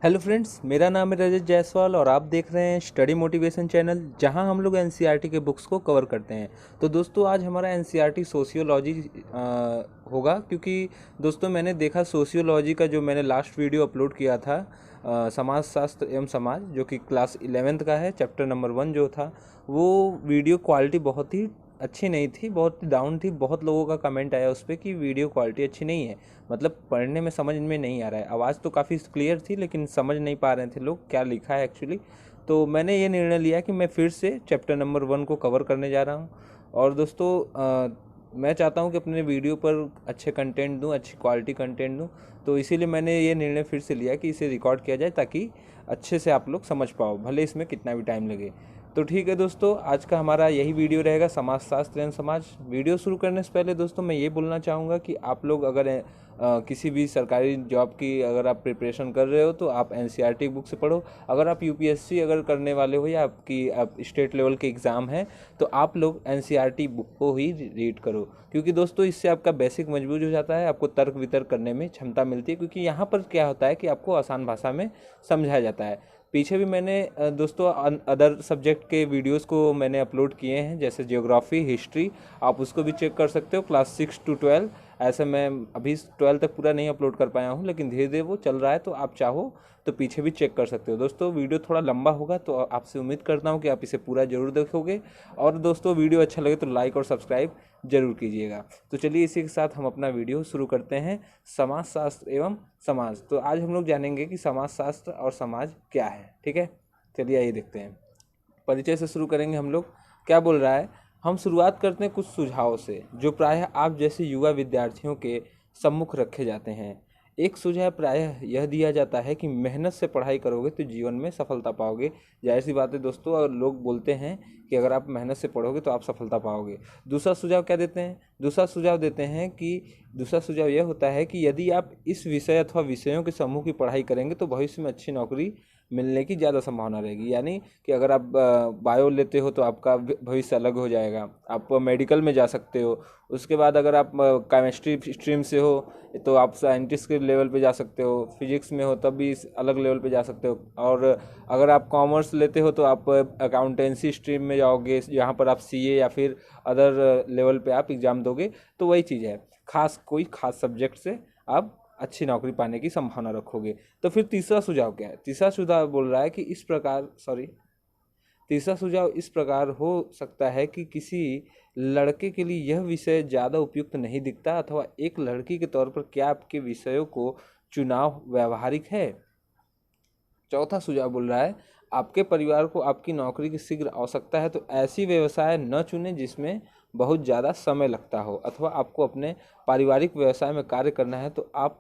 Hello friends, मेरा नाम है रजत जायसवाल और आप देख रहे हैं स्टडी मोटिवेशन चैनल, जहां हम लोग एनसीईआरटी के बुक्स को कवर करते हैं। तो दोस्तों, आज हमारा एनसीईआरटी सोशियोलॉजी होगा, क्योंकि दोस्तों मैंने देखा सोशियोलॉजी का जो मैंने लास्ट वीडियो अपलोड किया था, समाज शास्त्र एवं समाज, जो कि क्लास 11th का है, चैप्टर नंबर 1 जो था, वो वीडियो क्वालिटी बहुत ही अच्छी नहीं थी, बहुत डाउन थी। बहुत लोगों का कमेंट आया उस पर कि वीडियो क्वालिटी अच्छी नहीं है, मतलब पढ़ने में समझ में नहीं आ रहा है। आवाज़ तो काफ़ी क्लियर थी लेकिन समझ नहीं पा रहे थे लोग क्या लिखा है एक्चुअली। तो मैंने ये निर्णय लिया कि मैं फिर से चैप्टर नंबर 1 को कवर करने जा रहा हूँ। और दोस्तों, मैं चाहता हूँ कि अपने वीडियो पर अच्छे कंटेंट दूँ, अच्छी क्वालिटी कंटेंट दूँ। तो इसीलिए मैंने ये निर्णय फिर से लिया कि इसे रिकॉर्ड किया जाए, ताकि अच्छे से आप लोग समझ पाओ, भले इसमें कितना भी टाइम लगे। तो ठीक है दोस्तों, आज का हमारा यही वीडियो रहेगा, समाज शास्त्र एवं समाज। वीडियो शुरू करने से पहले दोस्तों मैं ये बोलना चाहूँगा कि आप लोग अगर किसी भी सरकारी जॉब की अगर आप प्रिपरेशन कर रहे हो तो आप एनसीईआरटी बुक से पढ़ो। अगर आप यूपीएससी अगर करने वाले हो या आप स्टेट लेवल के एग्ज़ाम है, तो आप लोग एनसीईआरटी बुक को ही रीड करो, क्योंकि दोस्तों इससे आपका बेसिक मजबूत हो जाता है, आपको तर्क वितर्क करने में क्षमता मिलती है। क्योंकि यहाँ पर क्या होता है कि आपको आसान भाषा में समझाया जाता है। पीछे भी मैंने दोस्तों अदर सब्जेक्ट के वीडियोस को मैंने अपलोड किए हैं, जैसे ज्योग्राफी, हिस्ट्री, आप उसको भी चेक कर सकते हो, क्लास 6 to 12। ऐसे मैं अभी 12 तक पूरा नहीं अपलोड कर पाया हूँ, लेकिन धीरे धीरे वो चल रहा है, तो आप चाहो तो पीछे भी चेक कर सकते हो। दोस्तों वीडियो थोड़ा लंबा होगा, तो आपसे उम्मीद करता हूँ कि आप इसे पूरा जरूर देखोगे। और दोस्तों वीडियो अच्छा लगे तो लाइक और सब्सक्राइब जरूर कीजिएगा। तो चलिए इसी के साथ हम अपना वीडियो शुरू करते हैं, समाज शास्त्र एवं समाज। तो आज हम लोग जानेंगे कि समाज शास्त्र और समाज क्या है। ठीक है, चलिए आइए देखते हैं। परिचय से शुरू करेंगे हम लोग। क्या बोल रहा है, हम शुरुआत करते हैं कुछ सुझावों से, जो प्रायः आप जैसे युवा विद्यार्थियों के सम्मुख रखे जाते हैं। एक सुझाव प्रायः यह दिया जाता है कि मेहनत से पढ़ाई करोगे तो जीवन में सफलता पाओगे। जाहिर सी बात है दोस्तों, और लोग बोलते हैं कि अगर आप मेहनत से पढ़ोगे तो आप सफलता पाओगे। दूसरा सुझाव क्या देते हैं? दूसरा सुझाव यह होता है कि यदि आप इस विषय अथवा विषयों के समूह की पढ़ाई करेंगे तो भविष्य में अच्छी नौकरी मिलने की ज़्यादा संभावना रहेगी। यानी कि अगर आप बायो लेते हो तो आपका भविष्य अलग हो जाएगा, आप मेडिकल में जा सकते हो। उसके बाद अगर आप केमिस्ट्री स्ट्रीम से हो तो आप साइंटिस्ट के लेवल पे जा सकते हो, फिजिक्स में हो तब भी अलग लेवल पे जा सकते हो। और अगर आप कॉमर्स लेते हो तो आप अकाउंटेंसी स्ट्रीम में जाओगे, जहाँ पर आप सीए या फिर अदर लेवल पे आप एग्ज़ाम दोगे। तो वही चीज़ है, कोई खास सब्जेक्ट से आप अच्छी नौकरी पाने की संभावना रखोगे। तो फिर तीसरा सुझाव क्या है? तीसरा सुझाव इस प्रकार हो सकता है कि किसी लड़के के लिए यह विषय ज़्यादा उपयुक्त नहीं दिखता, अथवा एक लड़की के तौर पर क्या आपके विषयों को चुनाव व्यवहारिक है। चौथा सुझाव बोल रहा है, आपके परिवार को आपकी नौकरी की शीघ्र आवश्यकता है, तो ऐसी व्यवसाय न चुनें जिसमें बहुत ज़्यादा समय लगता हो, अथवा आपको अपने पारिवारिक व्यवसाय में कार्य करना है तो आप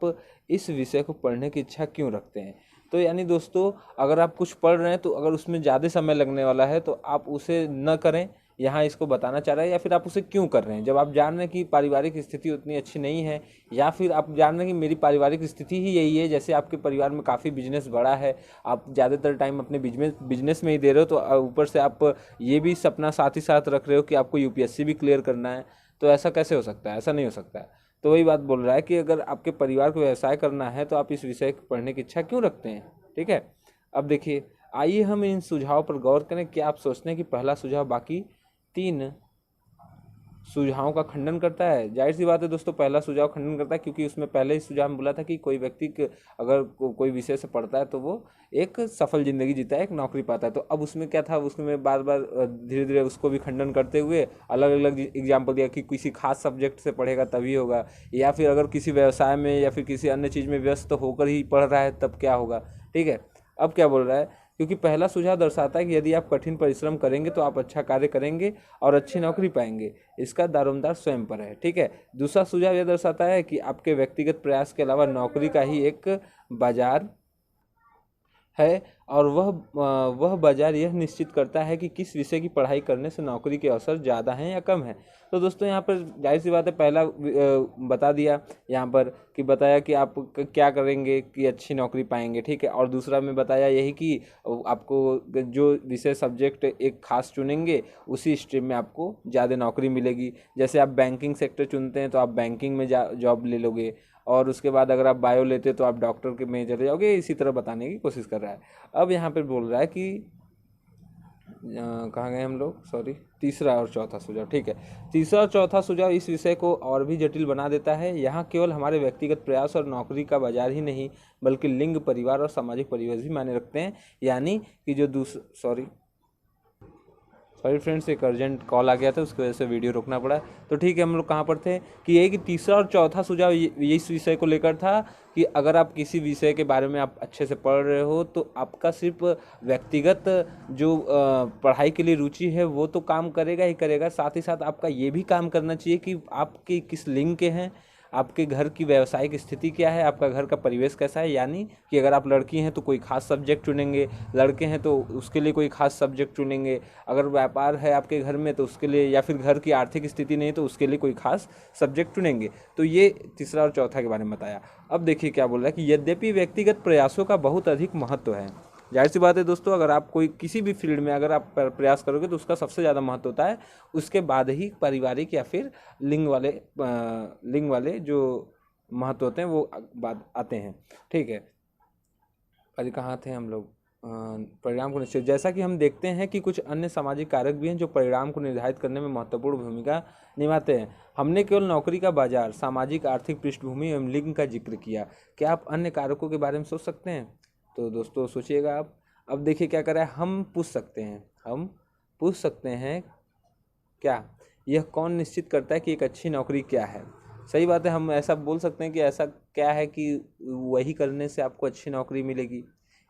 इस विषय को पढ़ने की इच्छा क्यों रखते हैं। तो यानी दोस्तों, अगर आप कुछ पढ़ रहे हैं तो अगर उसमें ज़्यादा समय लगने वाला है तो आप उसे न करें, यहाँ इसको बताना चाह रहा है। या फिर आप उसे क्यों कर रहे हैं, जब आप जान रहे हैं कि पारिवारिक स्थिति उतनी अच्छी नहीं है, या फिर आप जान रहे हैं कि मेरी पारिवारिक स्थिति ही यही है, जैसे आपके परिवार में काफ़ी बिजनेस बड़ा है, आप ज़्यादातर टाइम अपने बिजनेस में ही दे रहे हो, तो ऊपर से आप ये भी सपना साथ ही साथ रख रहे हो कि आपको यूपीएससी भी क्लियर करना है। तो ऐसा कैसे हो सकता है? ऐसा नहीं हो सकता है। तो वही बात बोल रहा है कि अगर आपके परिवार को व्यवसाय करना है तो आप इस विषय को पढ़ने की इच्छा क्यों रखते हैं। ठीक है, अब देखिए, आइए हम इन सुझाव पर गौर करें। क्या आप सोचते हैं कि पहला सुझाव बाकी 3 सुझावों का खंडन करता है? जाहिर सी बात है दोस्तों, पहला सुझाव खंडन करता है, क्योंकि उसमें पहले ही सुझाव में बोला था कि कोई व्यक्ति अगर कोई विषय से पढ़ता है तो वो एक सफल जिंदगी जीता है, एक नौकरी पाता है। तो अब उसमें क्या था, उसमें बार बार धीरे धीरे उसको भी खंडन करते हुए अलग अलग एग्जाम्पल दिया कि किसी खास सब्जेक्ट से पढ़ेगा तभी होगा, या फिर अगर किसी व्यवसाय में या फिर किसी अन्य चीज़ में व्यस्त होकर ही पढ़ रहा है तब क्या होगा। ठीक है, अब क्या बोल रहा है, क्योंकि पहला सुझाव दर्शाता है कि यदि आप कठिन परिश्रम करेंगे तो आप अच्छा कार्य करेंगे और अच्छी नौकरी पाएंगे। इसका दारोमदार स्वयं पर है। ठीक है, दूसरा सुझाव यह दर्शाता है कि आपके व्यक्तिगत प्रयास के अलावा नौकरी का ही एक बाजार है, और वह बाजार यह निश्चित करता है कि किस विषय की पढ़ाई करने से नौकरी के अवसर ज़्यादा हैं या कम हैं। तो दोस्तों यहाँ पर जाहिर सी बात है, पहला बता दिया यहाँ पर कि बताया कि आप क्या करेंगे कि अच्छी नौकरी पाएंगे। ठीक है, और दूसरा में बताया यही कि आपको जो विषय सब्जेक्ट एक खास चुनेंगे उसी स्ट्रीम में आपको ज़्यादा नौकरी मिलेगी। जैसे आप बैंकिंग सेक्टर चुनते हैं तो आप बैंकिंग में जॉब ले लोगे, और उसके बाद अगर आप बायो लेते तो आप डॉक्टर के में चले जाओगे, इसी तरह बताने की कोशिश कर रहा है। अब यहाँ पर बोल रहा है कि कहाँ गए हम लोग, सॉरी, तीसरा और चौथा सुझाव, ठीक है। तीसरा और चौथा सुझाव इस विषय को और भी जटिल बना देता है। यहाँ केवल हमारे व्यक्तिगत प्रयास और नौकरी का बाजार ही नहीं बल्कि लिंग, परिवार और सामाजिक परिवेश भी मायने रखते हैं। यानी कि जो सॉरी फ्रेंड्स, एक अर्जेंट कॉल आ गया था, उसकी वजह से वीडियो रोकना पड़ा। तो ठीक है, हम लोग कहाँ पर थे कि यही कि तीसरा और चौथा सुझाव इस विषय को लेकर था कि अगर आप किसी विषय के बारे में आप अच्छे से पढ़ रहे हो तो आपका सिर्फ व्यक्तिगत जो पढ़ाई के लिए रुचि है वो तो काम करेगा ही करेगा, साथ ही साथ आपका ये भी काम करना चाहिए कि आपके किस लिंग के हैं, आपके घर की व्यावसायिक स्थिति क्या है, आपका घर का परिवेश कैसा है। यानी कि अगर आप लड़की हैं तो कोई खास सब्जेक्ट चुनेंगे, लड़के हैं तो उसके लिए कोई खास सब्जेक्ट चुनेंगे, अगर व्यापार है आपके घर में तो उसके लिए, या फिर घर की आर्थिक स्थिति नहीं तो उसके लिए कोई खास सब्जेक्ट चुनेंगे। तो ये तीसरा और चौथा के बारे में बताया। अब देखिए क्या बोल रहा है कि यद्यपि व्यक्तिगत प्रयासों का बहुत अधिक महत्व है, जाहिर सी बात है दोस्तों, अगर आप कोई किसी भी फील्ड में अगर आप प्रयास करोगे तो उसका सबसे ज़्यादा महत्व होता है, उसके बाद ही पारिवारिक या फिर लिंग वाले जो महत्व होते हैं वो बाद आते हैं, ठीक है। अरे कहाँ थे हम लोग, परिणाम को निश्चित, जैसा कि हम देखते हैं कि कुछ अन्य सामाजिक कारक भी हैं जो परिणाम को निर्धारित करने में महत्वपूर्ण भूमिका निभाते हैं। हमने केवल नौकरी का बाजार, सामाजिक आर्थिक पृष्ठभूमि एवं लिंग का जिक्र किया, क्या आप अन्य कारकों के बारे में सोच सकते हैं? तो दोस्तों सोचिएगा आप। अब देखिए क्या करें, हम पूछ सकते हैं क्या यह कौन निश्चित करता है कि एक अच्छी नौकरी क्या है। सही बात है, हम ऐसा बोल सकते हैं कि ऐसा क्या है कि वही करने से आपको अच्छी नौकरी मिलेगी।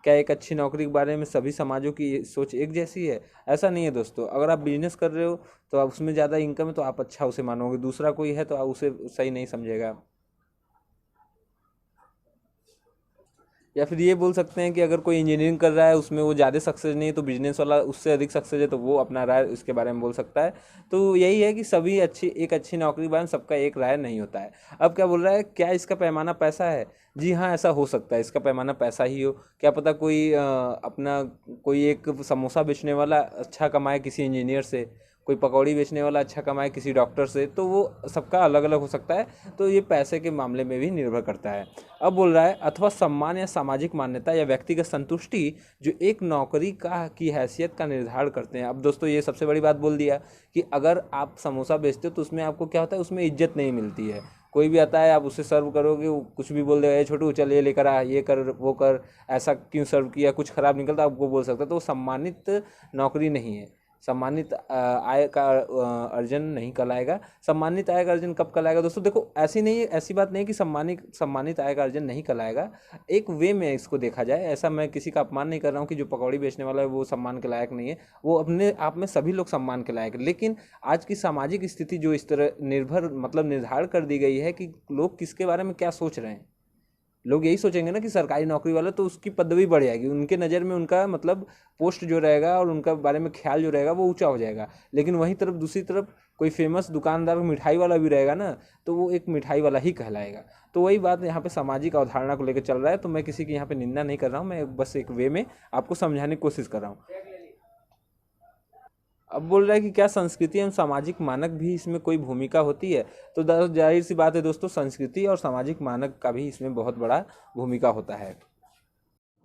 क्या एक अच्छी नौकरी के बारे में सभी समाजों की सोच एक जैसी है? ऐसा नहीं है दोस्तों। अगर आप बिजनेस कर रहे हो तो आप उसमें ज़्यादा इनकम है तो आप अच्छा उसे मानोगे, दूसरा कोई है तो आप उसे सही नहीं समझेगा। या फिर ये बोल सकते हैं कि अगर कोई इंजीनियरिंग कर रहा है उसमें वो ज़्यादा सक्सेस नहीं है तो बिजनेस वाला उससे अधिक सक्सेस है तो वो अपना राय इसके बारे में बोल सकता है। तो यही है कि सभी एक अच्छी नौकरी के बारे में सबका एक राय नहीं होता है। अब क्या बोल रहा है, क्या इसका पैमाना पैसा है? जी हाँ, ऐसा हो सकता है, इसका पैमाना पैसा ही हो। क्या पता कोई एक समोसा बेचने वाला अच्छा कमाए किसी इंजीनियर से, कोई पकौड़ी बेचने वाला अच्छा कमाए किसी डॉक्टर से, तो वो सबका अलग अलग हो सकता है। तो ये पैसे के मामले में भी निर्भर करता है। अब बोल रहा है अथवा सम्मान या सामाजिक मान्यता या व्यक्तिगत संतुष्टि जो एक नौकरी की हैसियत का निर्धारण करते हैं। अब दोस्तों ये सबसे बड़ी बात बोल दिया कि अगर आप समोसा बेचते हो तो उसमें आपको क्या होता है, उसमें इज्जत नहीं मिलती है। कोई भी आता है आप उसे सर्व करोगे, वो कुछ भी बोल देगा, ये छोटू चल ये लेकर आ, ये कर वो कर, ऐसा क्यों सर्व किया, कुछ खराब निकलता आपको बोल सकता है। तो वो सम्मानित नौकरी नहीं है, सम्मानित आय का अर्जन नहीं कहलाएगा। सम्मानित आय का अर्जन कब कहलाएगा दोस्तों? देखो ऐसी बात नहीं कि सम्मानित आय का अर्जन नहीं कहलाएगा, एक वे में इसको देखा जाए। ऐसा मैं किसी का अपमान नहीं कर रहा हूँ कि जो पकौड़ी बेचने वाला है वो सम्मान के लायक नहीं है, वो अपने आप में सभी लोग सम्मान के लायक है। लेकिन आज की सामाजिक स्थिति जो इस तरह निर्धारण कर दी गई है कि लोग किसके बारे में क्या सोच रहे हैं। लोग यही सोचेंगे ना कि सरकारी नौकरी वाला तो उसकी पदवी बढ़ जाएगी, उनके नज़र में उनका मतलब पोस्ट जो रहेगा और उनका बारे में ख्याल जो रहेगा वो ऊंचा हो जाएगा। लेकिन वहीं तरफ दूसरी तरफ कोई फेमस दुकानदार मिठाई वाला भी रहेगा ना, तो वो एक मिठाई वाला ही कहलाएगा। तो वही बात यहाँ पे सामाजिक अवधारणा को लेकर चल रहा है। तो मैं किसी की यहाँ पे निंदा नहीं कर रहा हूँ, मैं बस एक वे में आपको समझाने की कोशिश कर रहा हूँ। अब बोल रहा है कि क्या संस्कृति एवं सामाजिक मानक भी इसमें कोई भूमिका होती है? तो जाहिर सी बात है दोस्तों, संस्कृति और सामाजिक मानक का भी इसमें बहुत बड़ा भूमिका होता है।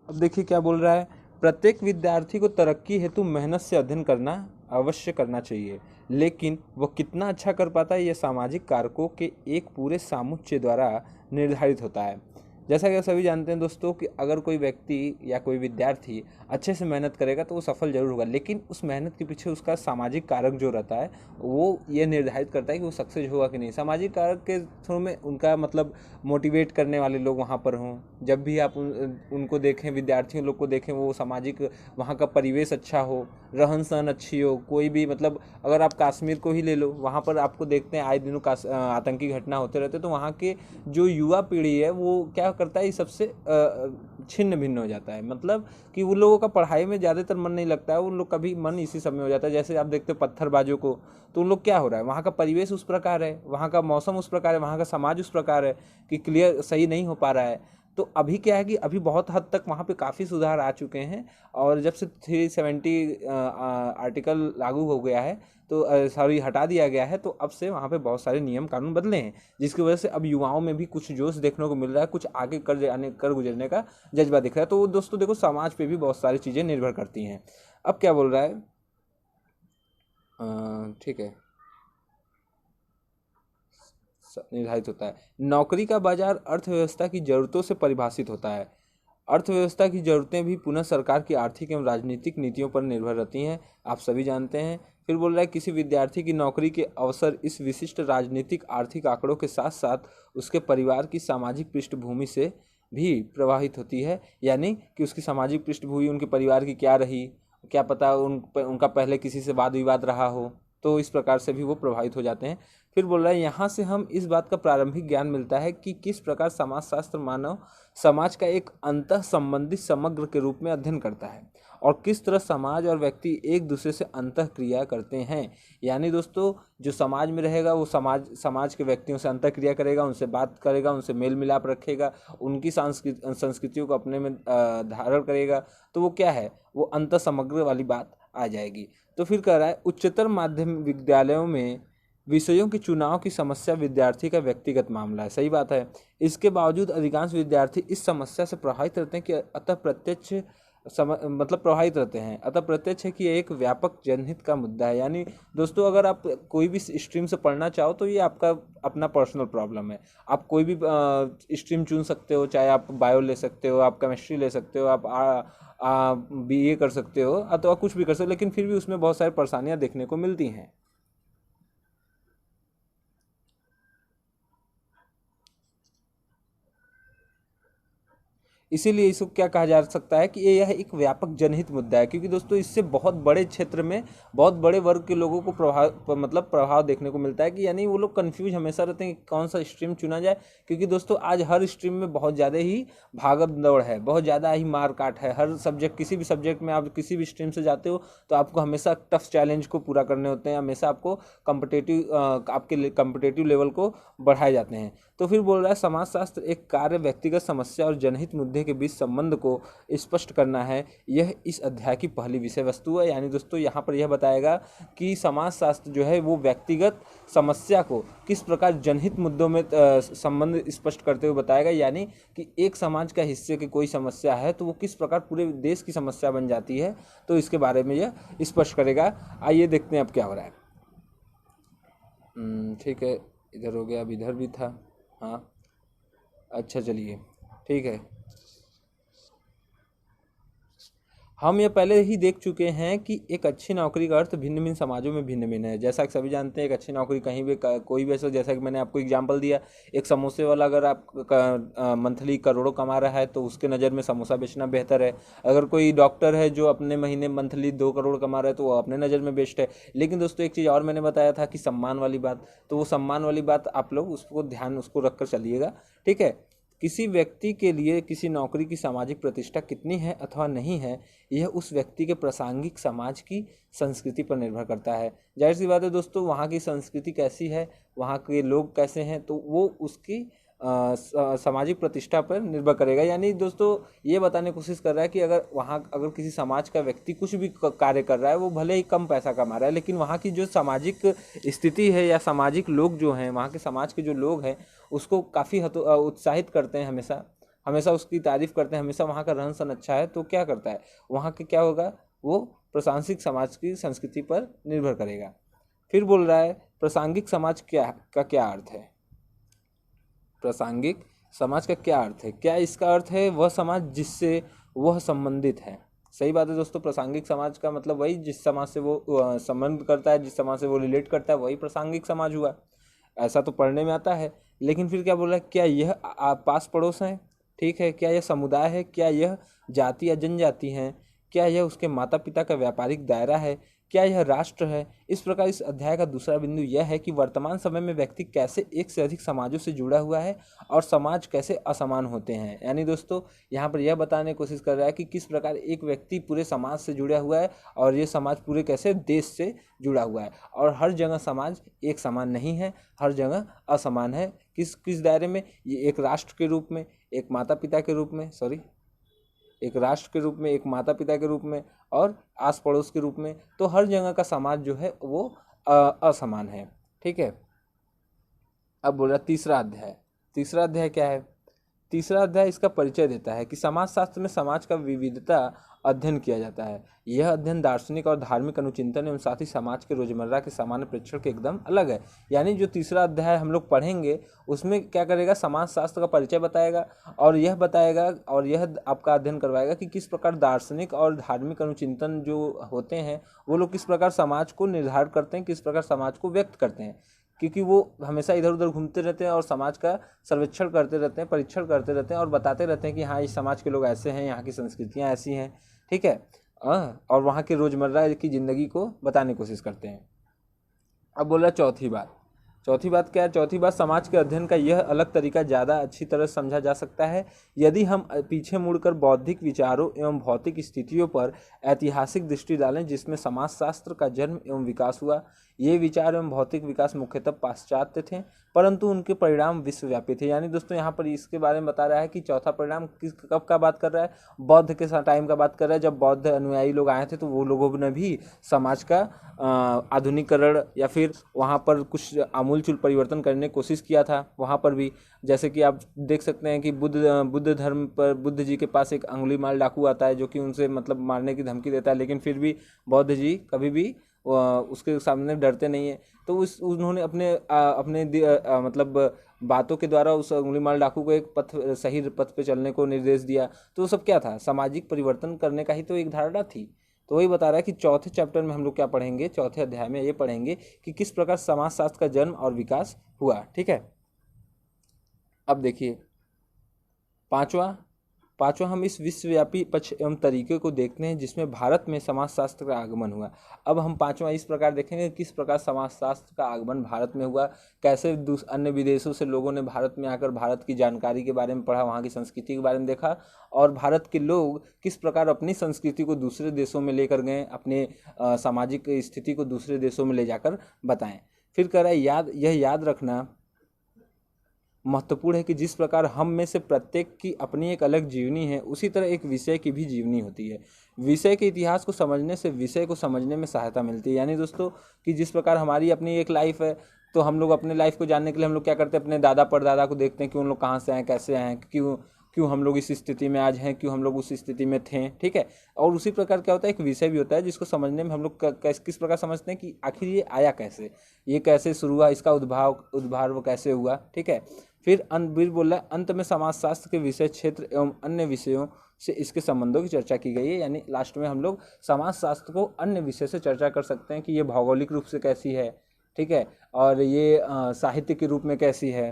अब देखिए क्या बोल रहा है, प्रत्येक विद्यार्थी को तरक्की हेतु मेहनत से अध्ययन करना अवश्य करना चाहिए, लेकिन वह कितना अच्छा कर पाता है यह सामाजिक कारकों के एक पूरे समुच्चय द्वारा निर्धारित होता है। जैसा कि सभी जानते हैं दोस्तों कि अगर कोई व्यक्ति या कोई विद्यार्थी अच्छे से मेहनत करेगा तो वो सफल जरूर होगा, लेकिन उस मेहनत के पीछे उसका सामाजिक कारक जो रहता है वो ये निर्धारित करता है कि वो सक्सेस होगा कि नहीं। सामाजिक कारक के थ्रू में उनका मतलब मोटिवेट करने वाले लोग वहाँ पर हों। जब भी आप उनको देखें, विद्यार्थियों लोग को देखें, वो सामाजिक वहाँ का परिवेश अच्छा हो, रहन सहन अच्छी हो। कोई भी मतलब अगर आप कश्मीर को ही ले लो, वहाँ पर आपको देखते हैं आए दिनों आतंकी घटना होते रहते, तो वहाँ के जो युवा पीढ़ी है वो क्या करता है, सबसे छिन्न भिन्न हो जाता है। मतलब कि उन लोगों का पढ़ाई में ज़्यादातर मन नहीं लगता है, उन लोग का भी मन इसी समय हो जाता है। जैसे आप देखते हो पत्थरबाजों को, तो उन लोग क्या हो रहा है, वहाँ का परिवेश उस प्रकार है, वहाँ का मौसम उस प्रकार है, वहाँ का समाज उस प्रकार है कि क्लियर सही नहीं हो पा रहा है। तो अभी क्या है कि अभी बहुत हद तक वहाँ पे काफ़ी सुधार आ चुके हैं, और जब से 370 आर्टिकल लागू हो गया है तो सॉरी हटा दिया गया है, तो अब से वहाँ पे बहुत सारे नियम कानून बदले हैं, जिसकी वजह से अब युवाओं में भी कुछ जोश देखने को मिल रहा है, कुछ आगे कर गुजरने का जज्बा दिख रहा है। तो दोस्तों देखो, समाज पे भी बहुत सारी चीज़ें निर्भर करती हैं। अब क्या बोल रहा है, ठीक है, निर्धारित होता है। नौकरी का बाजार अर्थव्यवस्था की जरूरतों से परिभाषित होता है। अर्थव्यवस्था की जरूरतें भी पुनः सरकार की आर्थिक एवं राजनीतिक नीतियों पर निर्भर रहती हैं, आप सभी जानते हैं। फिर बोल रहा है किसी विद्यार्थी की नौकरी के अवसर इस विशिष्ट राजनीतिक आर्थिक आंकड़ों के साथ साथ उसके परिवार की सामाजिक पृष्ठभूमि से भी प्रभावित होती है, यानी कि उसकी सामाजिक पृष्ठभूमि उनके परिवार की क्या रही, क्या पता उनका पहले किसी से वाद विवाद रहा हो, तो इस प्रकार से भी वो प्रभावित हो जाते हैं। फिर बोल रहा है यहाँ से हम इस बात का प्रारंभिक ज्ञान मिलता है कि किस प्रकार समाजशास्त्र मानव समाज का एक अंतः संबंधित समग्र के रूप में अध्ययन करता है, और किस तरह समाज और व्यक्ति एक दूसरे से अंतः क्रिया करते हैं। यानी दोस्तों, जो समाज में रहेगा वो समाज के व्यक्तियों से अंतः क्रिया करेगा, उनसे बात करेगा, उनसे मेल मिलाप रखेगा, उनकी संस्कृतियों को अपने में धारण करेगा, तो वो क्या है, वो अंतः समग्र वाली बात आ जाएगी। तो फिर कह रहा है उच्चतर माध्यमिक विद्यालयों में विषयों के चुनाव की समस्या विद्यार्थी का व्यक्तिगत मामला है, सही बात है। इसके बावजूद अधिकांश विद्यार्थी इस समस्या से प्रभावित रहते हैं कि प्रभावित रहते हैं, अतः प्रत्यक्ष है कि ये एक व्यापक जनहित का मुद्दा है। यानी दोस्तों, अगर आप कोई भी स्ट्रीम से पढ़ना चाहो तो ये आपका अपना पर्सनल प्रॉब्लम है। आप कोई भी स्ट्रीम चुन सकते हो, चाहे आप बायो ले सकते हो, आप केमिस्ट्री ले सकते हो, आप BA कर सकते हो, अथवा कुछ भी कर सकते हो, लेकिन फिर भी उसमें बहुत सारी परेशानियां देखने को मिलती हैं। इसीलिए इसको क्या कहा जा सकता है कि यह एक व्यापक जनहित मुद्दा है, क्योंकि दोस्तों इससे बहुत बड़े क्षेत्र में बहुत बड़े वर्ग के लोगों को प्रभाव देखने को मिलता है, कि यानी वो लोग कंफ्यूज हमेशा रहते हैं कि कौन सा स्ट्रीम चुना जाए। क्योंकि दोस्तों आज हर स्ट्रीम में बहुत ज़्यादा ही भागम दौड़ है, बहुत ज़्यादा ही मार काट है। हर सब्जेक्ट, किसी भी सब्जेक्ट में आप किसी भी स्ट्रीम से जाते हो तो आपको हमेशा टफ चैलेंज को पूरा करने होते हैं, हमेशा आपको आपके कम्पिटेटिव लेवल को बढ़ाए जाते हैं। तो फिर बोल रहा है समाजशास्त्र एक कार्य, व्यक्तिगत समस्या और जनहित मुद्दे के बीच संबंध को स्पष्ट करना है, यह इस अध्याय की पहली विषय वस्तु है। यानी दोस्तों यहाँ पर यह बताएगा कि समाजशास्त्र जो है वो व्यक्तिगत समस्या को किस प्रकार जनहित मुद्दों में संबंध स्पष्ट करते हुए बताएगा। यानी कि एक समाज का हिस्से की कोई समस्या है तो वो किस प्रकार पूरे देश की समस्या बन जाती है, तो इसके बारे में यह स्पष्ट करेगा। आइए देखते हैं अब क्या हो रहा है। ठीक है, इधर हो गया, अब इधर भी था। हाँ, अच्छा चलिए, ठीक है। हम ये पहले ही देख चुके हैं कि एक अच्छी नौकरी का अर्थ भिन्न भिन्न समाजों में भिन्न भिन्न है। जैसा कि सभी जानते हैं, एक अच्छी नौकरी कहीं भी कोई भी ऐसा, जैसा कि मैंने आपको एग्जांपल दिया, एक समोसे वाला अगर आप मंथली करोड़ों कमा रहा है तो उसके नज़र में समोसा बेचना बेहतर है। अगर कोई डॉक्टर है जो अपने महीने मंथली 2 करोड़ कमा रहा है तो वो अपने नज़र में बेस्ट है। लेकिन दोस्तों एक चीज़ और मैंने बताया था कि सम्मान वाली बात, तो वो सम्मान वाली बात आप लोग उसको ध्यान उसको रख कर चलिएगा, ठीक है। किसी व्यक्ति के लिए किसी नौकरी की सामाजिक प्रतिष्ठा कितनी है अथवा नहीं है, यह उस व्यक्ति के प्रासंगिक समाज की संस्कृति पर निर्भर करता है। जाहिर सी बात है दोस्तों, वहाँ की संस्कृति कैसी है, वहाँ के लोग कैसे हैं, तो वो उसकी सामाजिक प्रतिष्ठा पर निर्भर करेगा। यानी दोस्तों ये बताने की कोशिश कर रहा है कि अगर किसी समाज का व्यक्ति कुछ भी कार्य कर रहा है, वो भले ही कम पैसा कमा रहा है, लेकिन वहाँ की जो सामाजिक स्थिति है या सामाजिक लोग जो हैं, वहाँ के समाज के जो लोग हैं, उसको काफ़ी उत्साहित करते हैं, हमेशा हमेशा उसकी तारीफ करते हैं, हमेशा वहाँ का रहन सहन अच्छा है, तो क्या करता है, वहाँ के क्या होगा, वो प्रासंगिक समाज की संस्कृति पर निर्भर करेगा। फिर बोल रहा है प्रासंगिक समाज का क्या अर्थ है। प्रासंगिक समाज का क्या अर्थ है, क्या इसका अर्थ है वह समाज जिससे वह संबंधित है। सही बात है दोस्तों, प्रासंगिक समाज का मतलब वही जिस समाज से वो संबंध करता है, जिस समाज से वो रिलेट करता है, वही प्रासंगिक समाज हुआ। ऐसा तो पढ़ने में आता है। लेकिन फिर क्या बोल रहा है, क्या यह पास पड़ोस है, ठीक है, क्या यह समुदाय है, क्या यह जाति या जनजाति है, क्या यह उसके माता पिता का व्यापारिक दायरा है, क्या यह राष्ट्र है। इस प्रकार इस अध्याय का दूसरा बिंदु यह है कि वर्तमान समय में व्यक्ति कैसे एक से अधिक समाजों से जुड़ा हुआ है और समाज कैसे असमान होते हैं। यानी दोस्तों यहाँ पर यह बताने की कोशिश कर रहा है कि किस प्रकार एक व्यक्ति पूरे समाज से जुड़ा हुआ है और ये समाज पूरे कैसे देश से जुड़ा हुआ है, और हर जगह समाज एक समान नहीं है, हर जगह असमान है। किस किस दायरे में, ये एक राष्ट्र के रूप में, एक माता पिता के रूप में, एक राष्ट्र के रूप में, एक माता पिता के रूप में और आस पड़ोस के रूप में। तो हर जगह का समाज जो है वो असमान है। ठीक है। अब बोल रहा तीसरा अध्याय क्या है? तीसरा अध्याय इसका परिचय देता है कि समाजशास्त्र में समाज का विविधता अध्ययन किया जाता है। यह अध्ययन दार्शनिक और धार्मिक अनुचिंतन एवं साथ ही समाज के रोजमर्रा के सामान्य प्रेक्षण के एकदम अलग है। यानी जो तीसरा अध्याय हम लोग पढ़ेंगे उसमें क्या करेगा, समाजशास्त्र का परिचय बताएगा और यह बताएगा और यह आपका अध्ययन करवाएगा कि किस प्रकार दार्शनिक और धार्मिक अनुचिंतन जो होते हैं वो लोग किस प्रकार समाज को निर्धारित करते हैं, किस प्रकार समाज को व्यक्त करते हैं, क्योंकि वो हमेशा इधर उधर घूमते रहते हैं और समाज का सर्वेक्षण करते रहते हैं, परीक्षण करते रहते हैं और बताते रहते हैं कि हाँ इस समाज के लोग ऐसे हैं, यहाँ की संस्कृतियाँ ऐसी हैं। ठीक है। और वहाँ के रोजमर्रा की ज़िंदगी को बताने की कोशिश करते हैं। अब बोल रहा चौथी बात क्या है? चौथी बात, समाज के अध्ययन का यह अलग तरीका ज़्यादा अच्छी तरह समझा जा सकता है यदि हम पीछे मुड़कर बौद्धिक विचारों एवं भौतिक स्थितियों पर ऐतिहासिक दृष्टि डालें जिसमें समाजशास्त्र का जन्म एवं विकास हुआ। ये विचार एवं भौतिक विकास मुख्यतः पाश्चात्य थे परंतु उनके परिणाम विश्वव्यापी थे। यानी दोस्तों यहाँ पर इसके बारे में बता रहा है कि चौथा परिणाम कब का बात कर रहा है? बौद्ध के टाइम का बात कर रहा है, जब बौद्ध अनुयायी लोग आए थे तो वो लोगों ने भी समाज का आधुनिकीकरण या फिर वहाँ पर कुछ आमूलचूल परिवर्तन करने की कोशिश किया था। वहाँ पर भी जैसे कि आप देख सकते हैं कि बुद्ध धर्म पर बुद्ध जी के पास एक अंगुलीमाल डाकू आता है जो कि उनसे मतलब मारने की धमकी देता है, लेकिन फिर भी बौद्ध जी कभी भी उसके सामने डरते नहीं है। तो उन्होंने अपने मतलब बातों के द्वारा उस अंगुलीमाल डाकू को एक सही पथ पे चलने को निर्देश दिया। तो वो सब क्या था? सामाजिक परिवर्तन करने का ही तो एक धारणा थी। तो वही बता रहा है कि चौथे चैप्टर में हम लोग क्या पढ़ेंगे, चौथे अध्याय में ये पढ़ेंगे कि किस प्रकार समाजशास्त्र का जन्म और विकास हुआ। ठीक है। अब देखिए पांचवा हम इस विश्वव्यापी पक्ष एवं तरीके को देखते हैं जिसमें भारत में समाजशास्त्र का आगमन हुआ। अब हम पांचवा इस प्रकार देखेंगे किस प्रकार समाजशास्त्र का आगमन भारत में हुआ, कैसे अन्य विदेशों से लोगों ने भारत में आकर भारत की जानकारी के बारे में पढ़ा, वहाँ की संस्कृति के बारे में देखा और भारत के लोग किस प्रकार अपनी संस्कृति को दूसरे देशों में लेकर गए, अपने सामाजिक स्थिति को दूसरे देशों में ले जाकर बताएं। फिर कह रहा है यह याद रखना महत्वपूर्ण है कि जिस प्रकार हम में से प्रत्येक की अपनी एक अलग जीवनी है उसी तरह एक विषय की भी जीवनी होती है। विषय के इतिहास को समझने से विषय को समझने में सहायता मिलती है। यानी दोस्तों कि जिस प्रकार हमारी अपनी एक लाइफ है तो हम लोग अपने लाइफ को जानने के लिए हम लोग क्या करते हैं, अपने दादा परदादा को देखते हैं कि उन लोग कहाँ से आए, कैसे आए, क्यों हम लोग इस स्थिति में आज हैं, क्यों हम लोग उस स्थिति में थे। ठीक है। और उसी प्रकार क्या होता है, एक विषय भी होता है जिसको समझने में हम लोग किस प्रकार समझते हैं कि आखिर ये आया कैसे, ये कैसे शुरू हुआ, इसका उद्भाव कैसे हुआ। ठीक है। फिर वीर बोला अंत में समाजशास्त्र के विषय क्षेत्र एवं अन्य विषयों से इसके संबंधों की चर्चा की गई है। यानी लास्ट में हम लोग समाजशास्त्र को अन्य विषय से चर्चा कर सकते हैं कि ये भौगोलिक रूप से कैसी है, ठीक है, और ये साहित्य के रूप में कैसी है,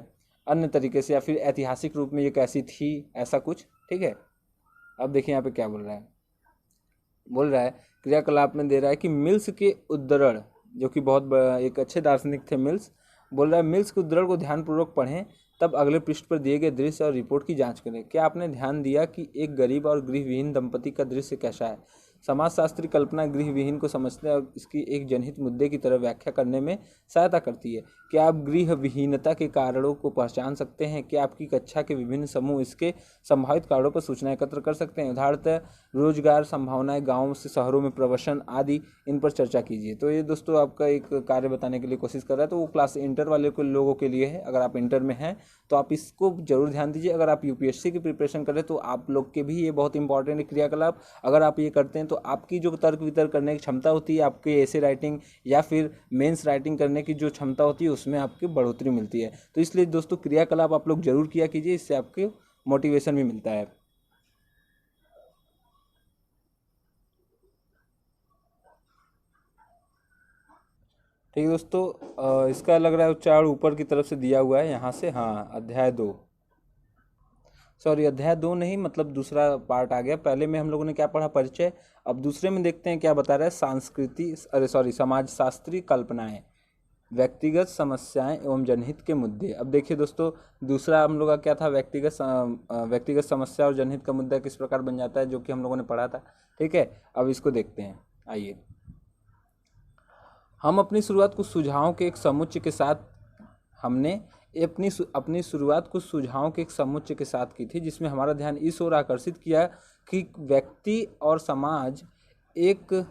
अन्य तरीके से, या फिर ऐतिहासिक रूप में ये कैसी थी, ऐसा कुछ। ठीक है। अब देखिए यहाँ पे क्या बोल रहा है क्रियाकलाप में दे रहा है कि मिल्स के उद्धरण, जो कि बहुत एक अच्छे दार्शनिक थे मिल्स, बोल रहा है मिल्स के उद्धरण को ध्यानपूर्वक पढ़ें तब अगले पृष्ठ पर दिए गए दृश्य और रिपोर्ट की जांच करें। क्या आपने ध्यान दिया कि एक गरीब और गृहविहीन दंपति का दृश्य कैसा है? समाजशास्त्री कल्पना गृहविहीन को समझने और इसकी एक जनहित मुद्दे की तरह व्याख्या करने में सहायता करती है। क्या आप गृहविहीनता के कारणों को पहचान सकते हैं? क्या आपकी कक्षा के विभिन्न समूह इसके संभावित कारणों पर सूचना एकत्र कर सकते हैं? उदाहरणतः रोजगार संभावनाएं, गाँव से शहरों में प्रवसन आदि, इन पर चर्चा कीजिए। तो ये दोस्तों आपका एक कार्य बताने के लिए कोशिश कर रहा है, तो वो क्लास इंटर वाले लोगों के लिए है। अगर आप इंटर में हैं तो आप इसको जरूर ध्यान दीजिए। अगर आप यूपीएससी की प्रिपरेशन कर रहे हैं तो आप लोग के भी ये बहुत इंपॉर्टेंट है क्रियाकलाप। अगर आप ये करते हैं तो आपकी जो तर्क वितर्क करने की क्षमता होती है, आपके ऐसे राइटिंग या फिर मेंस राइटिंग करने की जो क्षमता होती है उसमें आपकी बढ़ोतरी मिलती है। तो इसलिए दोस्तों क्रियाकलाप आप लोग जरूर किया कीजिए, इससे आपके मोटिवेशन भी मिलता है। ठीक है दोस्तों, इसका लग रहा है उच्चारण ऊपर की तरफ से दिया हुआ है यहाँ से। हाँ, अध्याय 2 नहीं, मतलब दूसरा पार्ट आ गया। पहले में हम लोगों ने क्या पढ़ा, परिचय। अब दूसरे में देखते हैं क्या बता रहा है, समाजशास्त्री कल्पनाएं, व्यक्तिगत समस्याएं एवं जनहित के मुद्दे। अब देखिए दोस्तों, दूसरा हम लोग का क्या था, व्यक्तिगत समस्या और जनहित का मुद्दा किस प्रकार बन जाता है, जो कि हम लोगों ने पढ़ा था। ठीक है। अब इसको देखते हैं, आइए। हम अपनी शुरुआत कुछ सुझावों के एक समुच्चय के साथ हमने अपनी शुरुआत कुछ सुझावों के एक समुच्चय के साथ की थी, जिसमें हमारा ध्यान इस ओर आकर्षित किया कि व्यक्ति और समाज एक